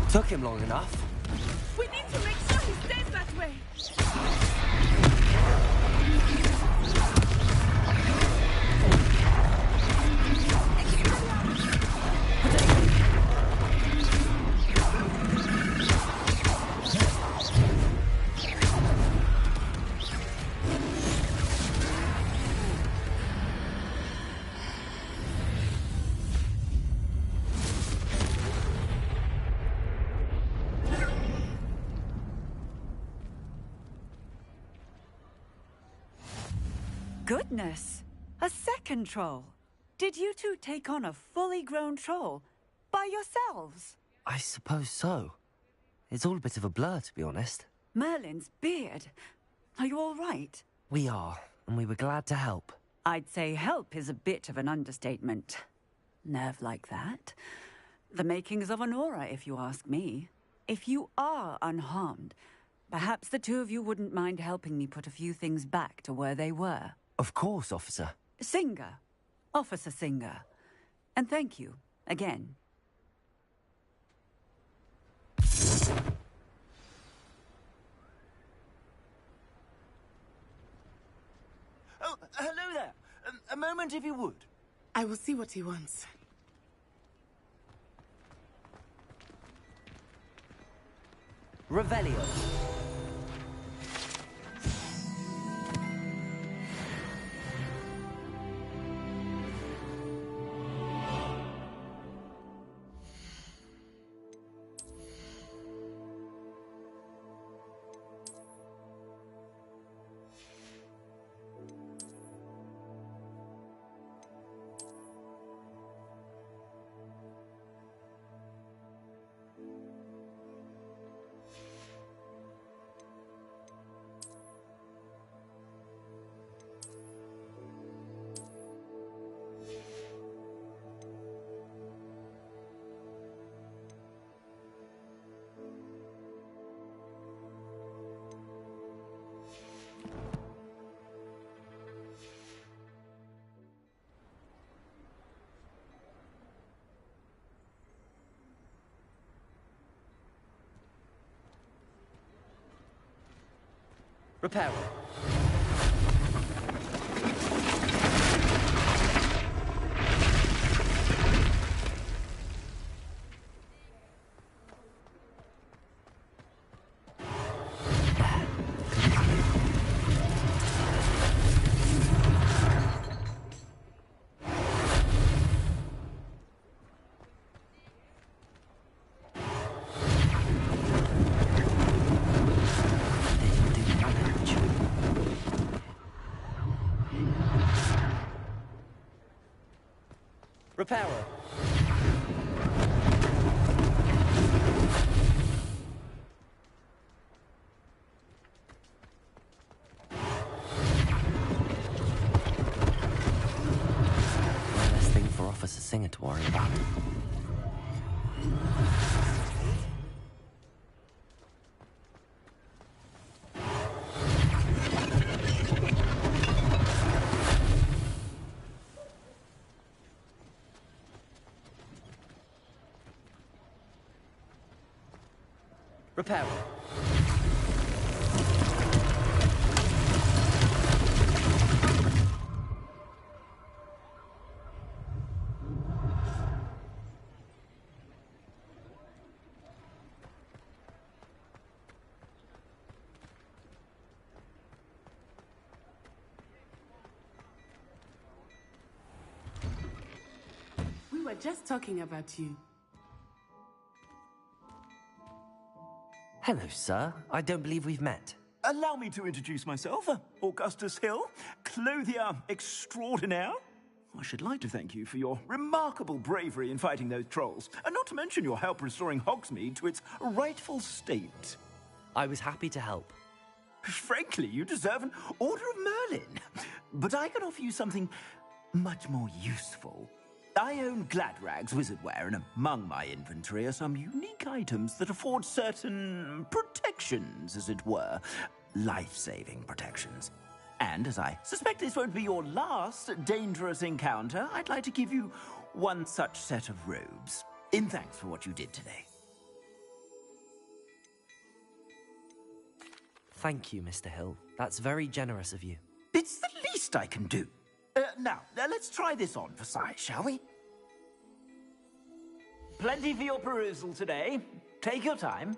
[SPEAKER 1] Took him long enough.
[SPEAKER 8] We need to make sure he stays that way!
[SPEAKER 19] Goodness! A second troll! Did you two take on a fully grown troll? By yourselves?
[SPEAKER 1] I suppose so. It's all a bit of a blur, to be honest.
[SPEAKER 19] Merlin's beard. Are you all right?
[SPEAKER 1] We are, and we were glad to help.
[SPEAKER 19] I'd say help is a bit of an understatement. Nerve like that. The makings of an aura, if you ask me. If you are unharmed, perhaps the two of you wouldn't mind helping me put a few things back to where they were.
[SPEAKER 1] Of course, officer.
[SPEAKER 19] Singer. Officer Singer. And thank you, again.
[SPEAKER 12] Oh, hello there. A moment if you would.
[SPEAKER 8] I will see what he wants.
[SPEAKER 1] Revelio. Reparo. Reparo. preparing.
[SPEAKER 8] We were just talking about you.
[SPEAKER 1] Hello, sir. I don't believe we've met.
[SPEAKER 20] Allow me to introduce myself, Augustus Hill, clothier extraordinaire. I should like to thank you for your remarkable bravery in fighting those trolls, and not to mention your help restoring Hogsmeade to its rightful state.
[SPEAKER 1] I was happy to help.
[SPEAKER 20] Frankly, you deserve an Order of Merlin. But I can offer you something much more useful. I own Gladrag's wizardware, and among my inventory are some unique items that afford certain protections, as it were. Life-saving protections. And as I suspect this won't be your last dangerous encounter, I'd like to give you one such set of robes, in thanks for what you did today.
[SPEAKER 1] Thank you, Mr. Hill. That's very generous of you.
[SPEAKER 20] It's the least I can do. Now, let's try this on for size, shall we? Plenty for your perusal today. Take your time.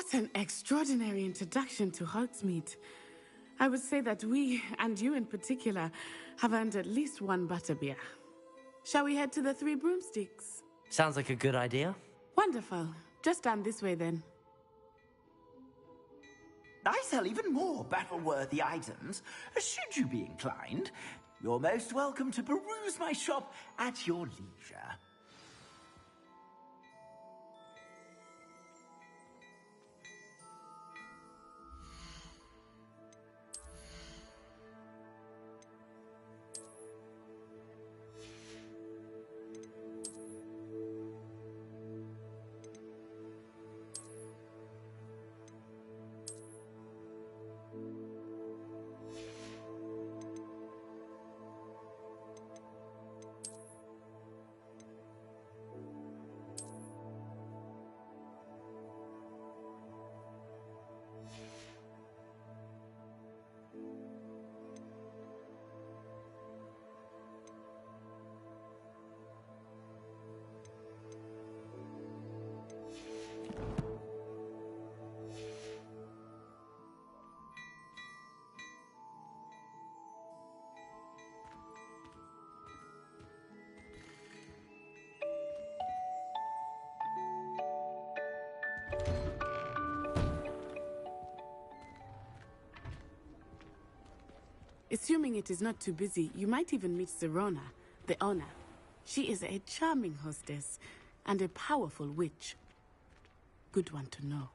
[SPEAKER 8] What an extraordinary introduction to Hogsmeade. I would say that we, and you in particular, have earned at least one butterbeer. Shall we head to the Three Broomsticks?
[SPEAKER 1] Sounds like a good idea.
[SPEAKER 8] Wonderful. Just down this way then.
[SPEAKER 20] I sell even more battle-worthy items, should you be inclined. You're most welcome to peruse my shop at your leisure.
[SPEAKER 8] Assuming it is not too busy, you might even meet Sirona, the owner. She is a charming hostess and a powerful witch. Good one to know.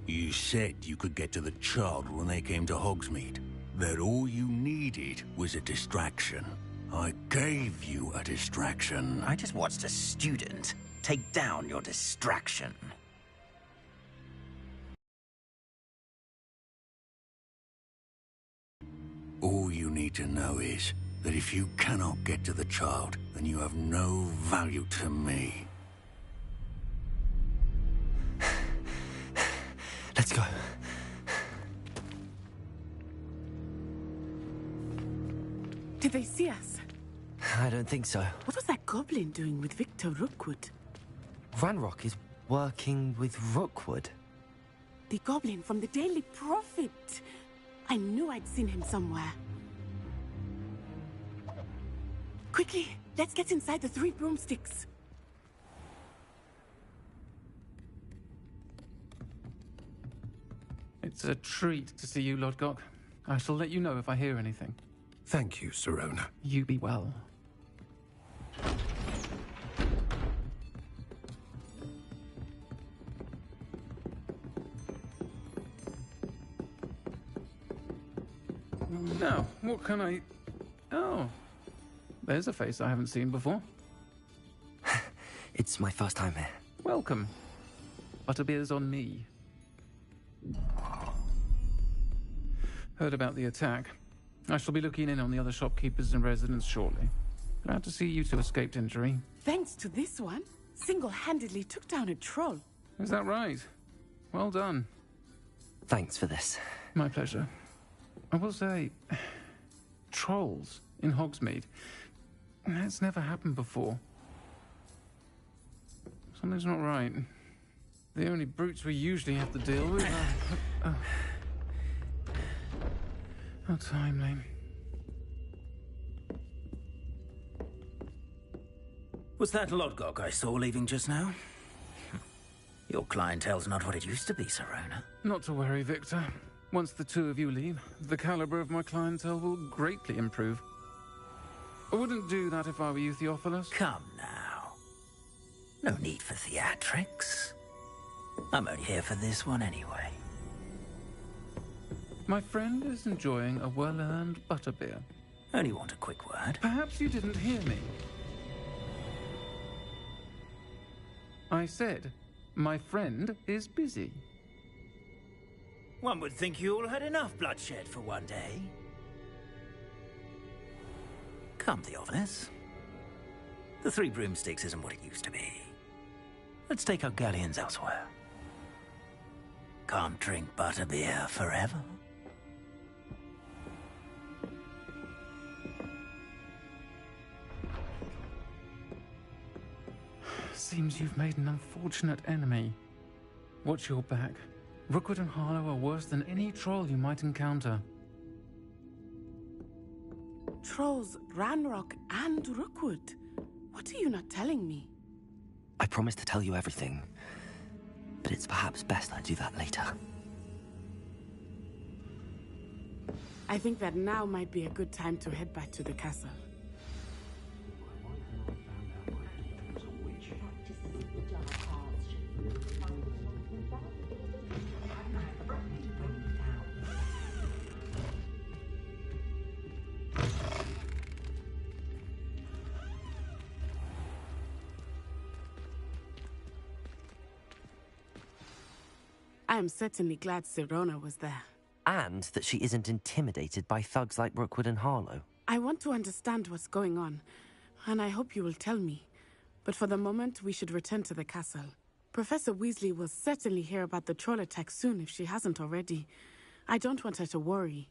[SPEAKER 16] You said you could get to the child when they came to Hogsmeade. That all you needed was a distraction. I gave you a distraction.
[SPEAKER 20] I just watched a student take down your distraction.
[SPEAKER 16] All you need to know is that if you cannot get to the child, then you have no value to me.
[SPEAKER 1] Let's go.
[SPEAKER 8] Did they see us?
[SPEAKER 1] I don't think so.
[SPEAKER 8] What was that goblin doing with Victor Rookwood?
[SPEAKER 1] Ranrock is working with Rookwood.
[SPEAKER 8] The goblin from the Daily Prophet. I knew I'd seen him somewhere. Quickly, let's get inside the Three Broomsticks.
[SPEAKER 21] It's a treat to see you, Lodgok. I shall let you know if I hear anything.
[SPEAKER 18] Thank you, Sirona.
[SPEAKER 21] You be well. Now, what can I... Oh, there's a face I haven't seen before.
[SPEAKER 1] It's my first time here.
[SPEAKER 21] Welcome. Butterbeer's on me. Heard about the attack. I shall be looking in on the other shopkeepers and residents shortly. Glad to see you two escaped injury.
[SPEAKER 8] Thanks to this one, single-handedly took down a troll.
[SPEAKER 21] Is that right? Well done.
[SPEAKER 1] Thanks for this.
[SPEAKER 21] My pleasure. I will say, trolls in Hogsmeade. That's never happened before. Something's not right. The only brutes we usually have to deal with are... How timely.
[SPEAKER 20] Was that Lodgok I saw leaving just now? Your clientele's not what it used to be, Sirona.
[SPEAKER 21] Not to worry, Victor. Once the two of you leave, the caliber of my clientele will greatly improve. I wouldn't do that if I were you, Theophilus.
[SPEAKER 20] Come now. No need for theatrics. I'm only here for this one anyway.
[SPEAKER 21] My friend is enjoying a well-earned butterbeer.
[SPEAKER 20] Only want a quick word.
[SPEAKER 21] Perhaps you didn't hear me. I said, my friend is busy.
[SPEAKER 20] One would think you all had enough bloodshed for one day. Come, Theophilus. The Three Broomsticks isn't what it used to be.
[SPEAKER 12] Let's take our galleons elsewhere. Can't drink butterbeer forever.
[SPEAKER 21] Seems you've made an unfortunate enemy. Watch your back. Rookwood and Harlow are worse than any troll you might encounter.
[SPEAKER 8] Trolls, Ranrock, and Rookwood. What are you not telling me?
[SPEAKER 1] I promised to tell you everything, but it's perhaps best I do that later.
[SPEAKER 8] I think that now might be a good time to head back to the castle. I am certainly glad Sirona was there.
[SPEAKER 1] And that she isn't intimidated by thugs like Rookwood and Harlow.
[SPEAKER 8] I want to understand what's going on, and I hope you will tell me. But for the moment, we should return to the castle. Professor Weasley will certainly hear about the troll attack soon if she hasn't already. I don't want her to worry.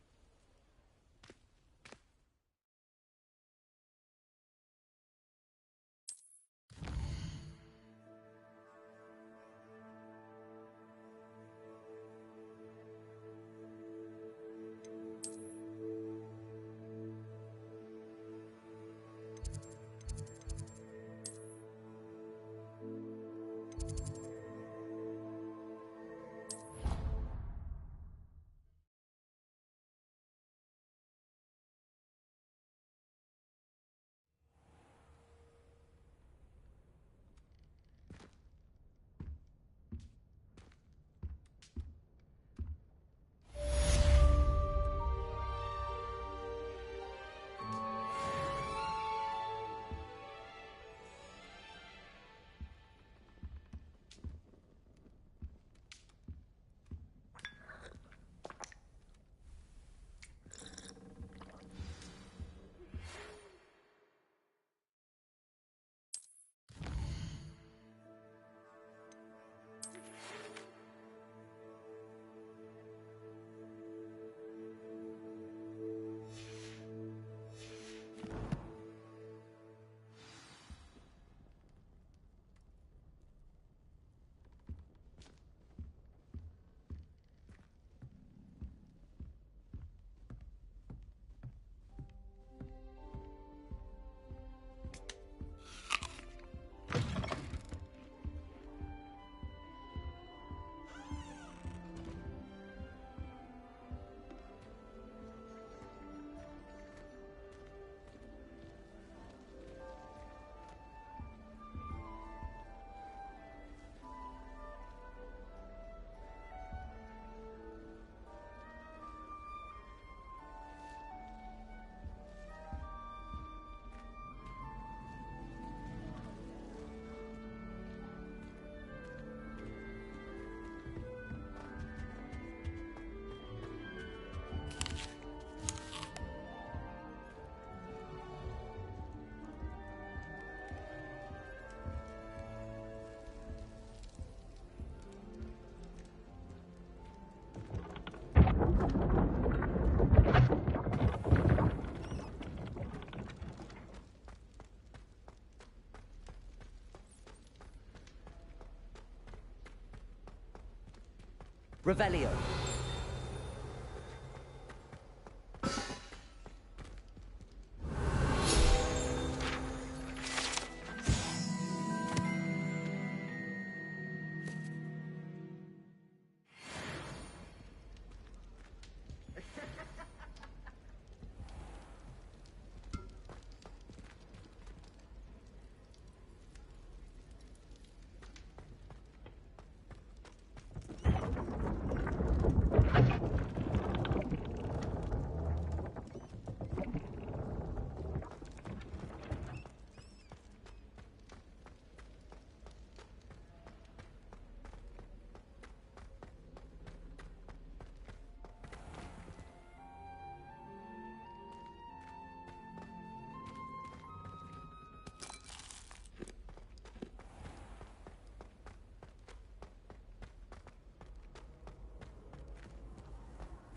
[SPEAKER 1] Revelio.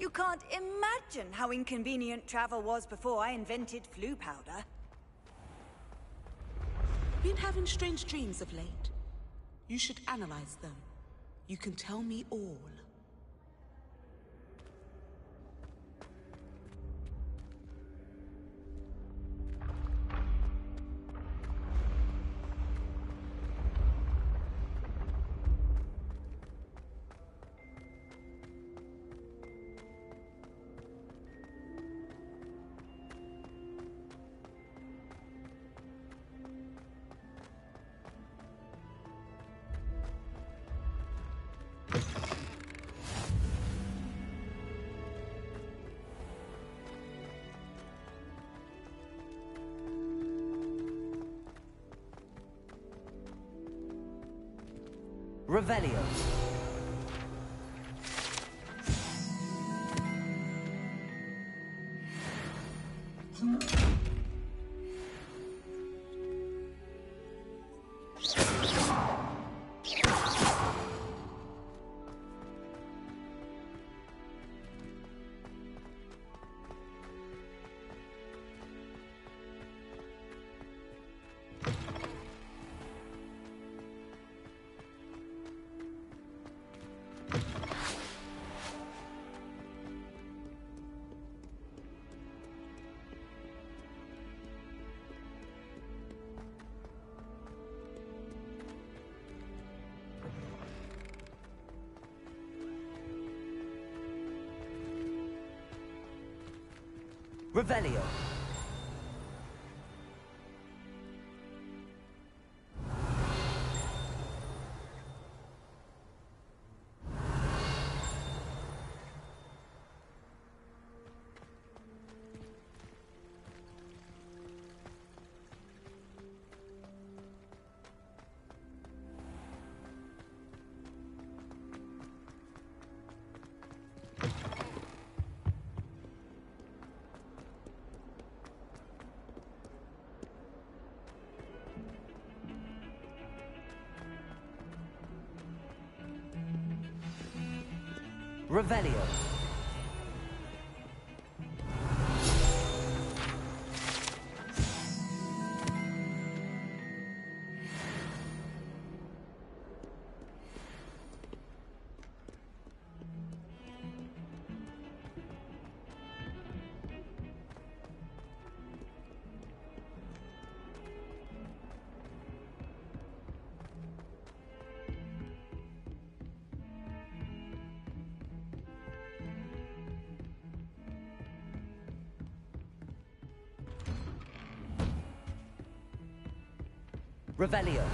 [SPEAKER 3] You can't imagine how inconvenient travel was before I invented flu powder.
[SPEAKER 7] Been having strange dreams of late. You should analyze them. You can tell me all.
[SPEAKER 1] Revelio. Revelio. Revelio. Revelio.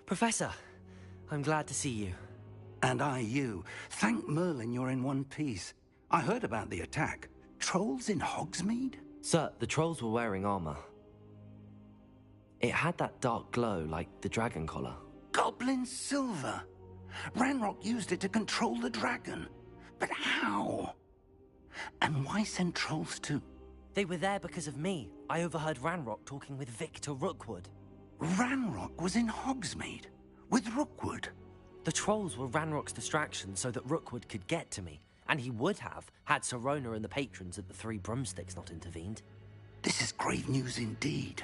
[SPEAKER 1] Professor, I'm glad to see you.
[SPEAKER 22] And I you. Thank Merlin you're in one piece. I heard about the attack. Trolls in Hogsmeade?
[SPEAKER 1] Sir, the trolls were wearing armor. It had that dark glow like the dragon collar.
[SPEAKER 22] Goblin silver. Ranrock used it to control the dragon. But how? And why send trolls too?
[SPEAKER 1] They were there because of me. I overheard Ranrock talking with Victor Rookwood.
[SPEAKER 22] Ranrock was in Hogsmeade? With Rookwood?
[SPEAKER 1] The trolls were Ranrock's distraction so that Rookwood could get to me. And he would have, had Sirona and the patrons at the Three Broomsticks not intervened.
[SPEAKER 22] This is grave news indeed.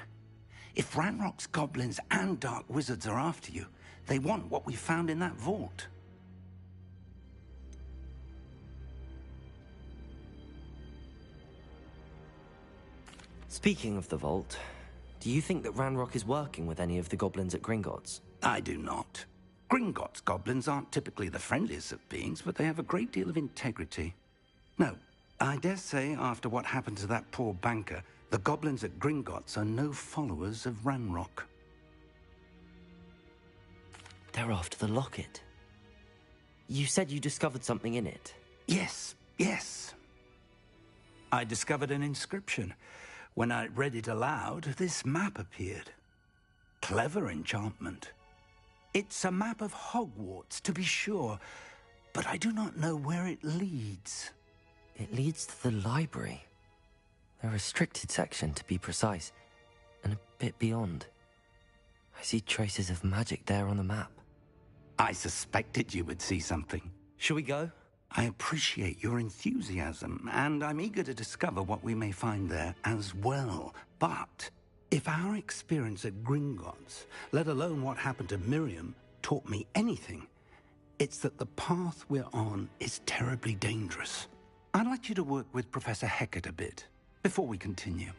[SPEAKER 22] If Ranrock's goblins and dark wizards are after you, they want what we found in that vault.
[SPEAKER 1] Speaking of the vault, do you think that Ranrock is working with any of the goblins at Gringotts?
[SPEAKER 22] I do not. Gringotts goblins aren't typically the friendliest of beings, but they have a great deal of integrity. No, I dare say after what happened to that poor banker, the goblins at Gringotts are no followers of Ranrock.
[SPEAKER 1] They're after the locket. You said you discovered something in it.
[SPEAKER 22] Yes, yes. I discovered an inscription. When I read it aloud, this map appeared. Clever enchantment. It's a map of Hogwarts, to be sure, but I do not know where it leads.
[SPEAKER 1] It leads to the library. The restricted section, to be precise, and a bit beyond. I see traces of magic there on the map.
[SPEAKER 22] I suspected you would see something.
[SPEAKER 1] Shall we go?
[SPEAKER 22] I appreciate your enthusiasm, and I'm eager to discover what we may find there as well. But if our experience at Gringotts, let alone what happened to Miriam, taught me anything, it's that the path we're on is terribly dangerous. I'd like you to work with Professor Hecat a bit before we continue.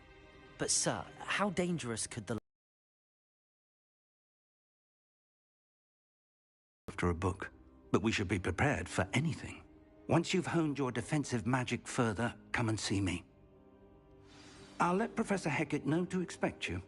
[SPEAKER 1] But sir, how dangerous could the...
[SPEAKER 22] After a book, but we should be prepared for anything. Once you've honed your defensive magic further, come and see me. I'll let Professor Hecat know to expect you.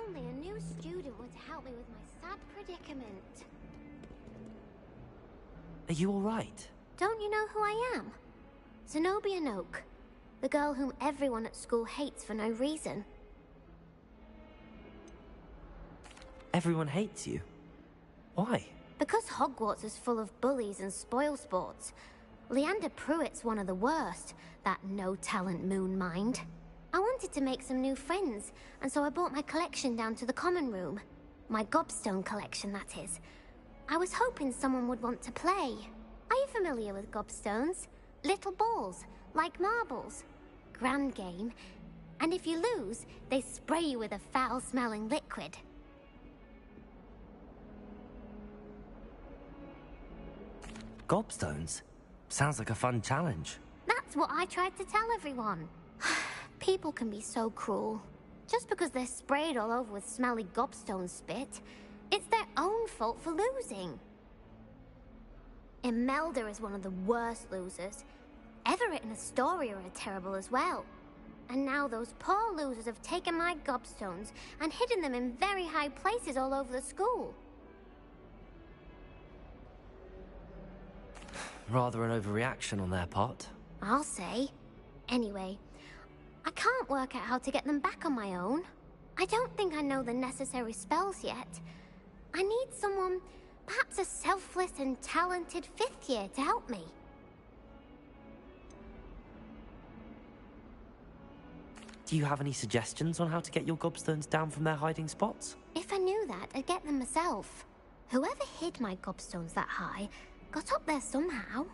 [SPEAKER 5] Only a new student would help me with my sad predicament.
[SPEAKER 1] Are you all right?
[SPEAKER 5] Don't you know who I am? Zenobia Noak, the girl whom everyone at school hates for no reason.
[SPEAKER 1] Everyone hates you? Why?
[SPEAKER 5] Because Hogwarts is full of bullies and spoilsports. Leander Pruitt's one of the worst, that no-talent moon mind. I wanted to make some new friends, and so I brought my collection down to the common room. My gobstone collection, that is. I was hoping someone would want to play. Are you familiar with gobstones? Little balls, like marbles. Grand game. And if you lose, they spray you with a foul-smelling liquid.
[SPEAKER 1] Gobstones? Sounds like a fun challenge.
[SPEAKER 5] That's what I tried to tell everyone. People can be so cruel. Just because they're sprayed all over with smelly gobstone spit, it's their own fault for losing. Imelda is one of the worst losers. Everett and Astoria are terrible as well. And now those poor losers have taken my gobstones and hidden them in very high places all over the school.
[SPEAKER 1] Rather an overreaction on their part.
[SPEAKER 5] I'll say. Anyway, I can't work out how to get them back on my own. I don't think I know the necessary spells yet. I need someone, perhaps a selfless and talented 5th year to help me.
[SPEAKER 1] Do Do you have any suggestions on how to get your gobstones down from their hiding spots?
[SPEAKER 5] If I knew that, I'd get them myself. Whoever hid my gobstones that high got up there somehow.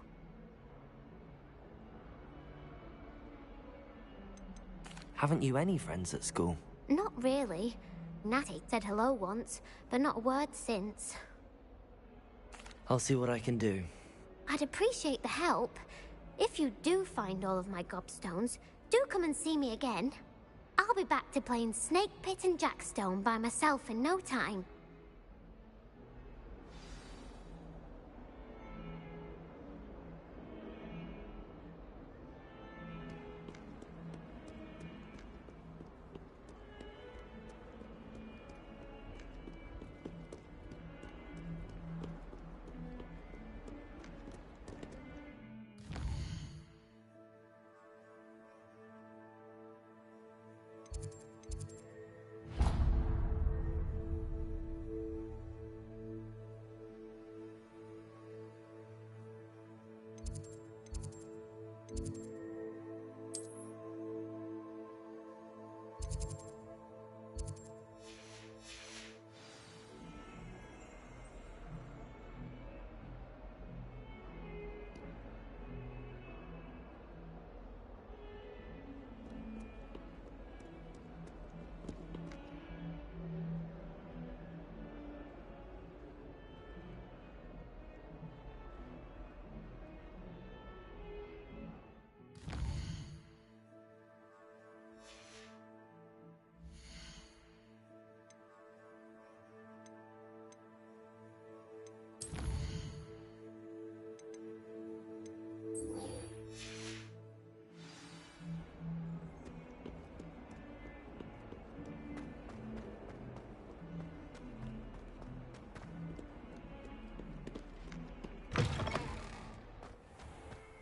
[SPEAKER 1] Haven't you any friends at school?
[SPEAKER 5] Not really. Natty said hello once, but not a word since.
[SPEAKER 1] I'll see what I can do.
[SPEAKER 5] I'd appreciate the help. If you do find all of my gobstones, do come and see me again. I'll be back to playing Snake Pit and Jackstone by myself in no time.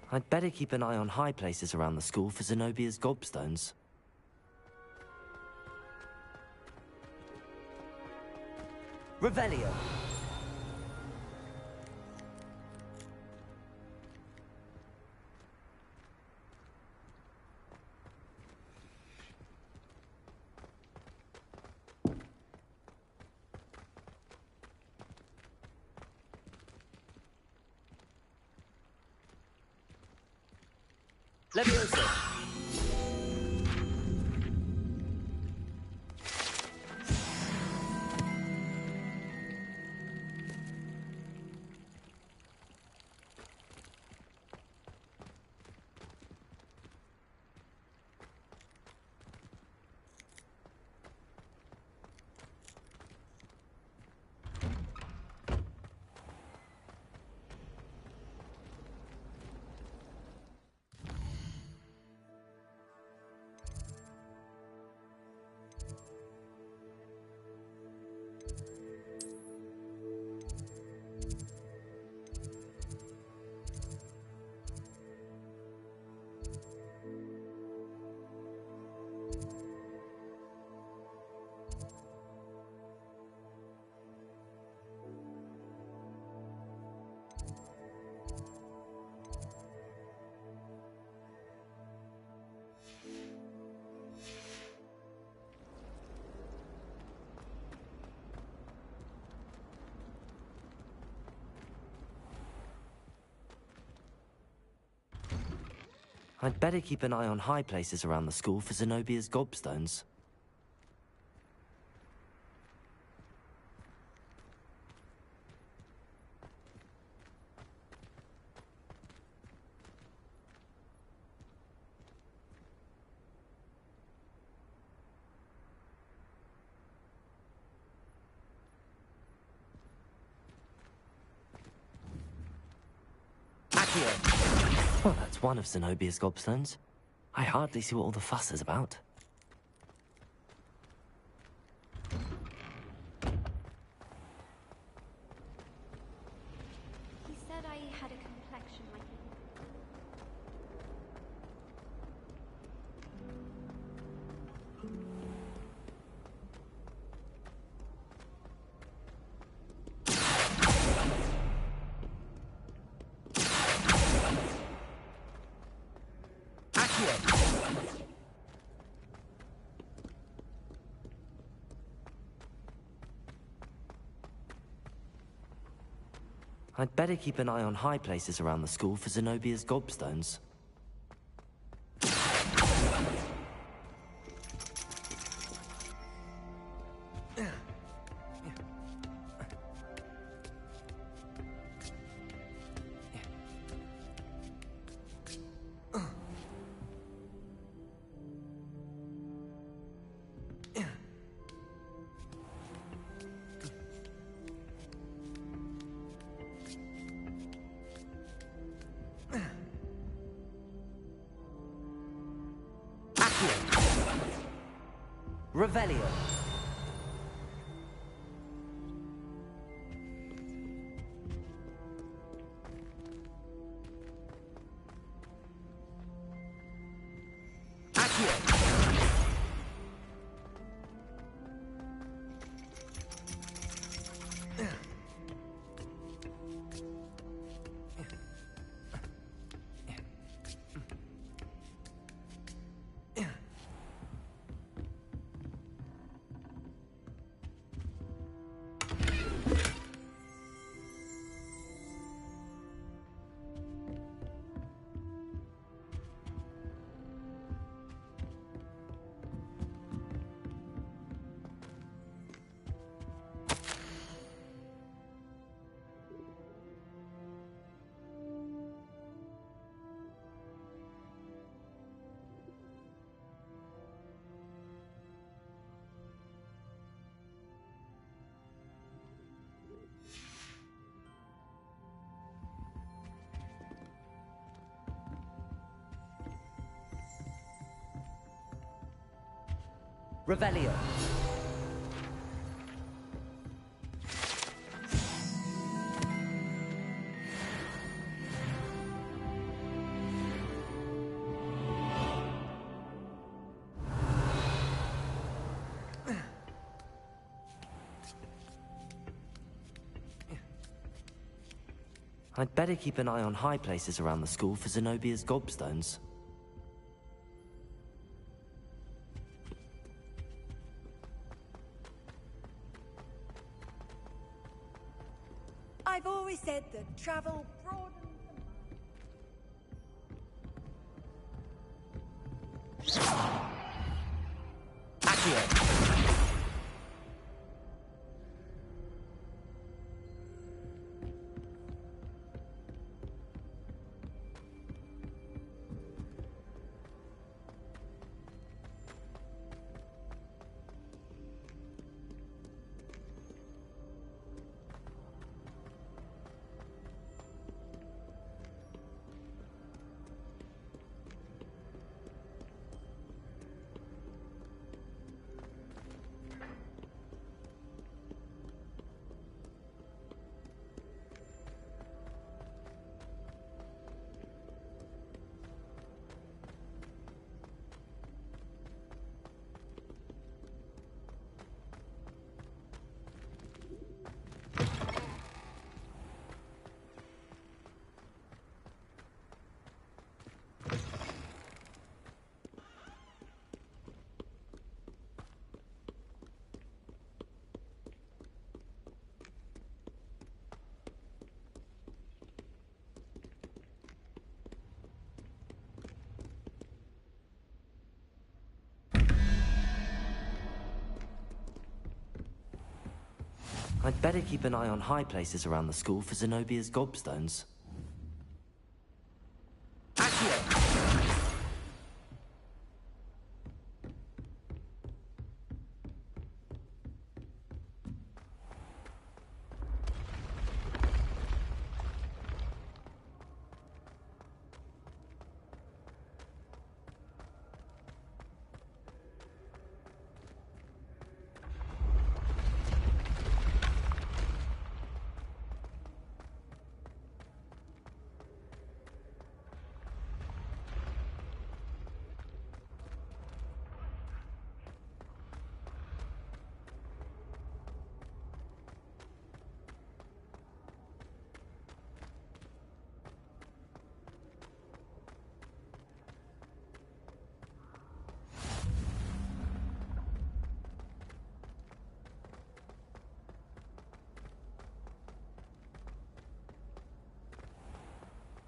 [SPEAKER 1] I'd better keep an eye on high places around the school for Zenobia's gobstones. Revelio! Leviosa! I'd better keep an eye on high places around the school for Zenobia's gobstones. Well, that's one of Zenobia's gobstones. I hardly see what all the fuss is about.
[SPEAKER 5] He said I had a complexion like
[SPEAKER 1] I'd better keep an eye on high places around the school for Zenobia's gobstones. Revelio. Revelio. I'd better keep an eye on high places around the school for Zenobia's gobstones.
[SPEAKER 3] I've always said that travel broadens the mind.
[SPEAKER 1] Accio. I'd better keep an eye on high places around the school for Zenobia's gobstones.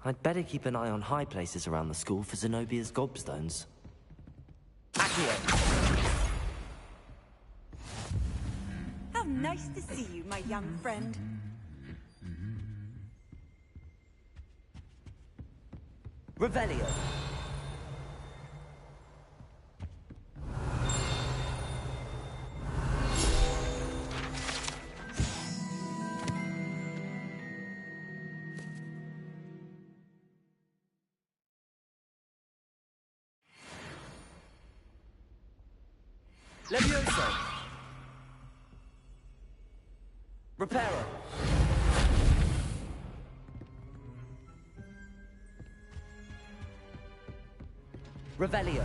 [SPEAKER 1] I'd better keep an eye on high places around the school for Zenobia's gobstones. Accio!
[SPEAKER 3] How nice to see you, my young friend.
[SPEAKER 1] Revelio! Levioso! Reparo! Revelio!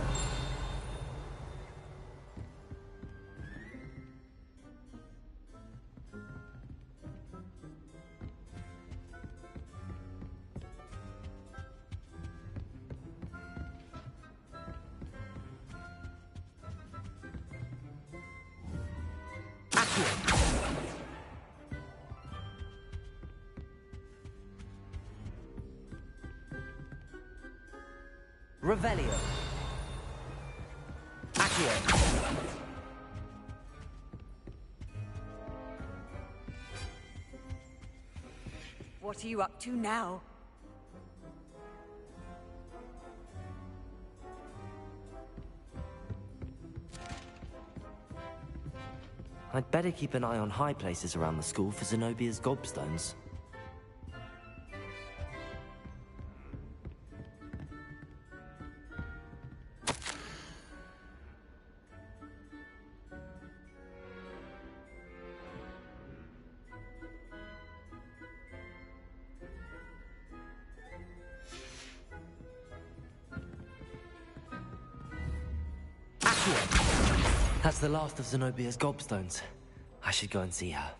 [SPEAKER 1] Revelio. Accio.
[SPEAKER 3] What are you up to now?
[SPEAKER 1] I'd better keep an eye on high places around the school for Zenobia's gobstones. That's the last of Zenobia's gobstones. I should go and see her.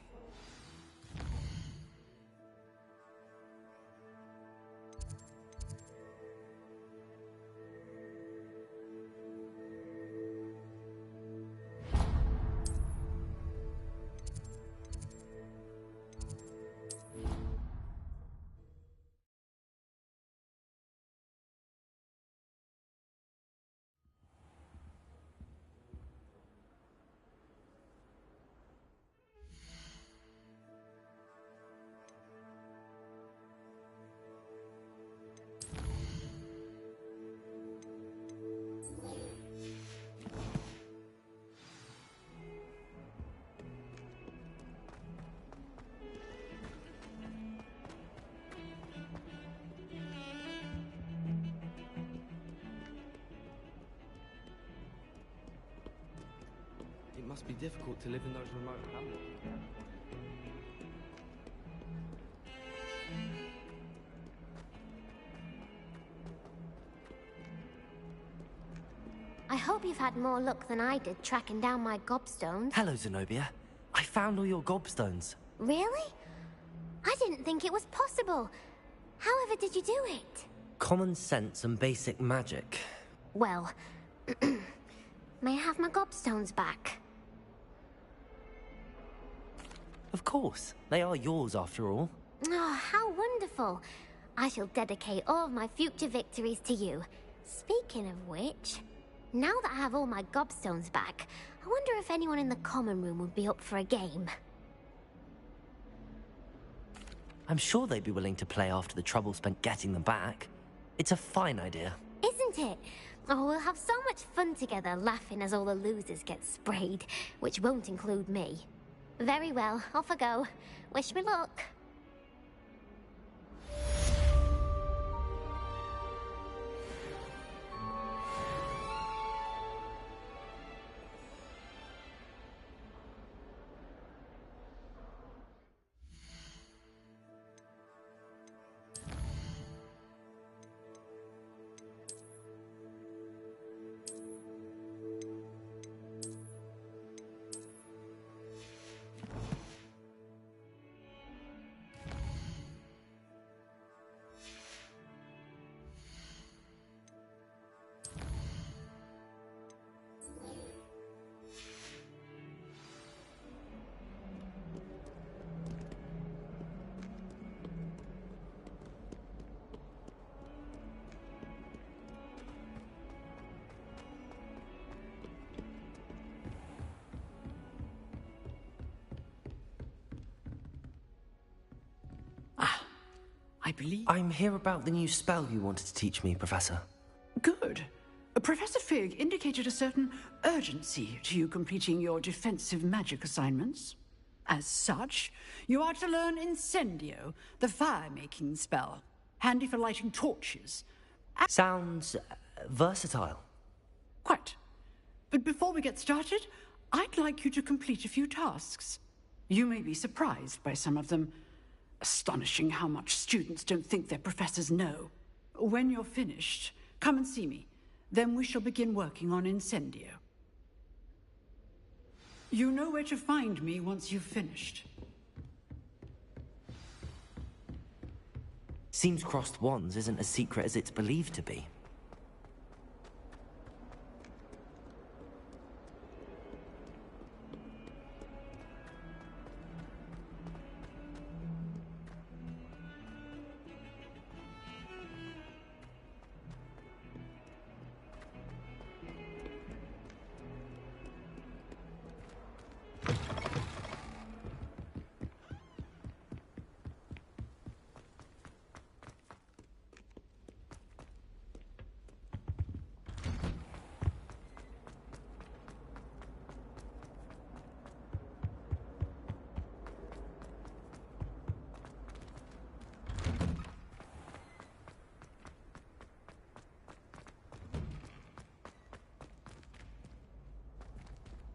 [SPEAKER 2] It must be difficult to live in those remote hamlets.
[SPEAKER 5] I hope you've had more luck than I did tracking down my gobstones.
[SPEAKER 1] Hello, Zenobia. I found all your gobstones.
[SPEAKER 5] Really? I didn't think it was possible. However did you do it?
[SPEAKER 1] Common sense and basic magic.
[SPEAKER 5] Well, may I have my gobstones back?
[SPEAKER 1] Of course. They are yours, after all.
[SPEAKER 5] Oh, how wonderful. I shall dedicate all of my future victories to you. Speaking of which, now that I have all my gobstones back, I wonder if anyone in the common room would be up for a game.
[SPEAKER 1] I'm sure they'd be willing to play after the trouble spent getting them back. It's a fine idea.
[SPEAKER 5] Isn't it? Oh, we'll have so much fun together, laughing as all the losers get sprayed, which won't include me. Very well, off I go. Wish me luck.
[SPEAKER 4] I believe.
[SPEAKER 1] I'm here about the new spell you wanted to teach me, Professor.
[SPEAKER 4] Good. Professor Fig indicated a certain urgency to you completing your defensive magic assignments. As such, you are to learn Incendio, the fire-making spell, handy for lighting torches.
[SPEAKER 1] Sounds versatile.
[SPEAKER 4] Quite. But before we get started, I'd like you to complete a few tasks. You may be surprised by some of them. Astonishing how much students don't think their professors know. When you're finished, come and see me. Then we shall begin working on Incendio. You know where to find me once you've finished.
[SPEAKER 1] Seems crossed wands isn't as secret as it's believed to be.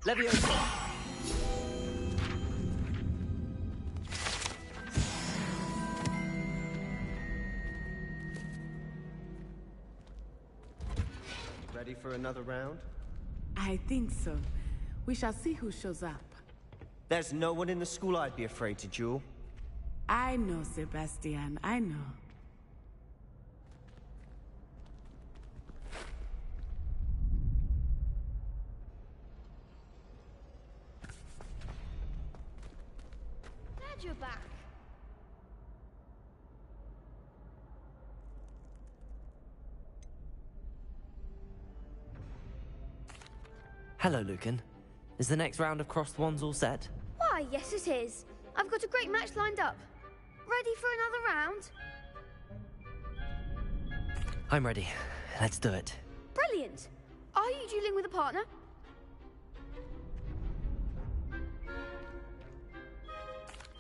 [SPEAKER 1] Leviosa!
[SPEAKER 2] Ready for another round?
[SPEAKER 8] I think so. We shall see who shows up.
[SPEAKER 2] There's no one in the school I'd be afraid to duel.
[SPEAKER 8] I know, Sebastian, I know.
[SPEAKER 5] Glad you're back.
[SPEAKER 1] Hello, Lucan. Is the next round of crossed wands all set?
[SPEAKER 5] Why, yes it is. I've got a great match lined up. Ready for another round?
[SPEAKER 1] I'm ready. Let's do it.
[SPEAKER 5] Brilliant. Are you dueling with a partner?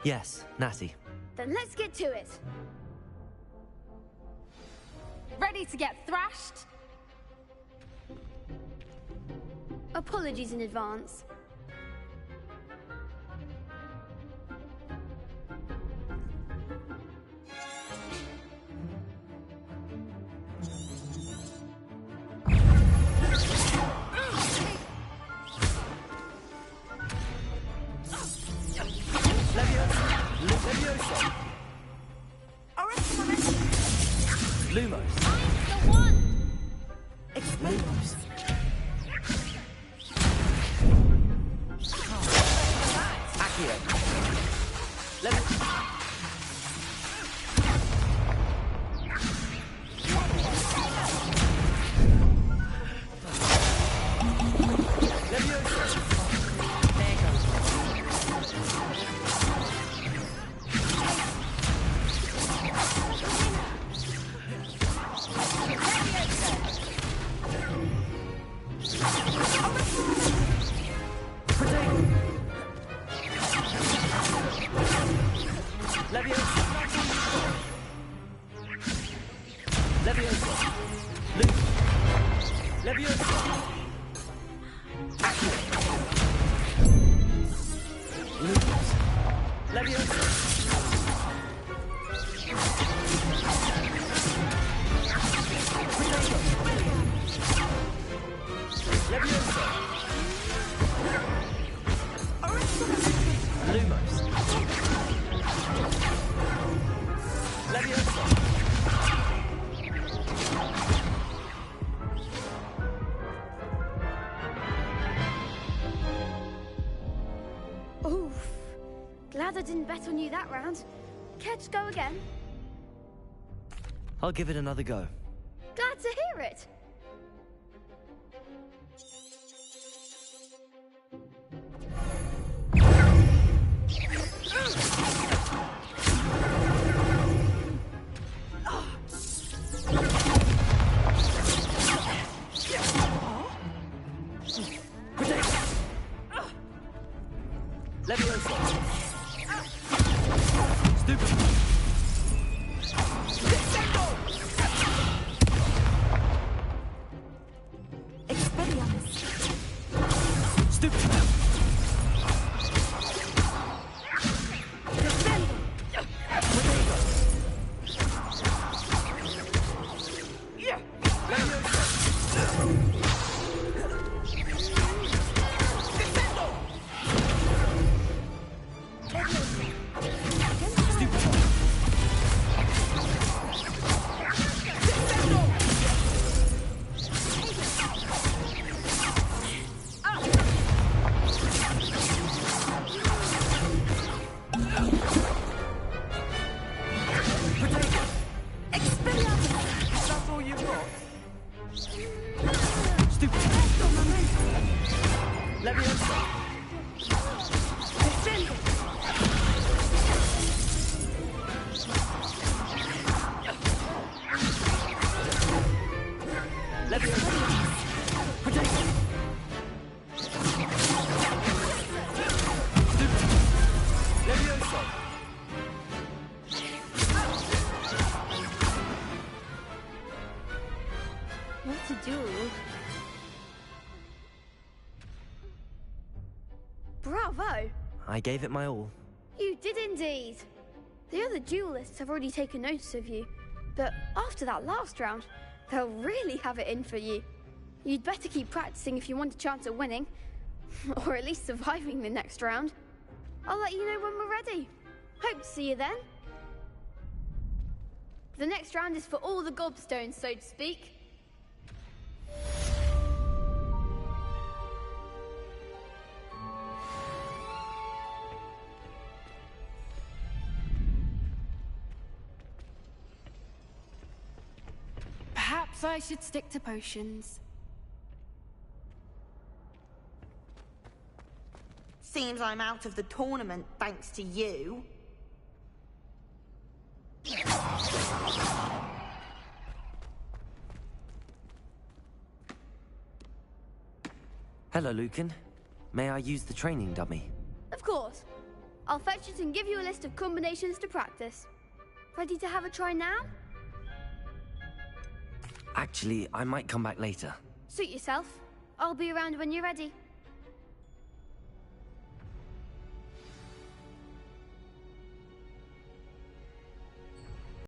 [SPEAKER 1] Yes, Natty.
[SPEAKER 5] Then let's get to it. Ready to get thrashed? Apologies in advance.
[SPEAKER 1] Lumos.
[SPEAKER 5] I'm the one!
[SPEAKER 1] Lumos. Accio.
[SPEAKER 5] Oof. Glad I didn't bet on you that round. Care to go again?
[SPEAKER 1] I'll give it another go.
[SPEAKER 5] Glad to hear it. What to do?
[SPEAKER 1] Bravo! I gave it my all.
[SPEAKER 6] You did indeed. The other duelists have already taken notice of you, but after that last round, they'll really have it in for you. You'd better keep practicing if you want a chance at winning, or at least surviving the next round. I'll let you know when we're ready. Hope to see you then. The next round is for all the gobstones, so to speak.
[SPEAKER 9] Perhaps I should stick to potions.
[SPEAKER 11] Seems I'm out of the tournament thanks to you.
[SPEAKER 1] Hello, Lucan. May I use the training dummy?
[SPEAKER 6] Of course. I'll fetch it and give you a list of combinations to practice. Ready to have a try now?
[SPEAKER 1] Actually, I might come back later.
[SPEAKER 6] Suit yourself. I'll be around when you're ready.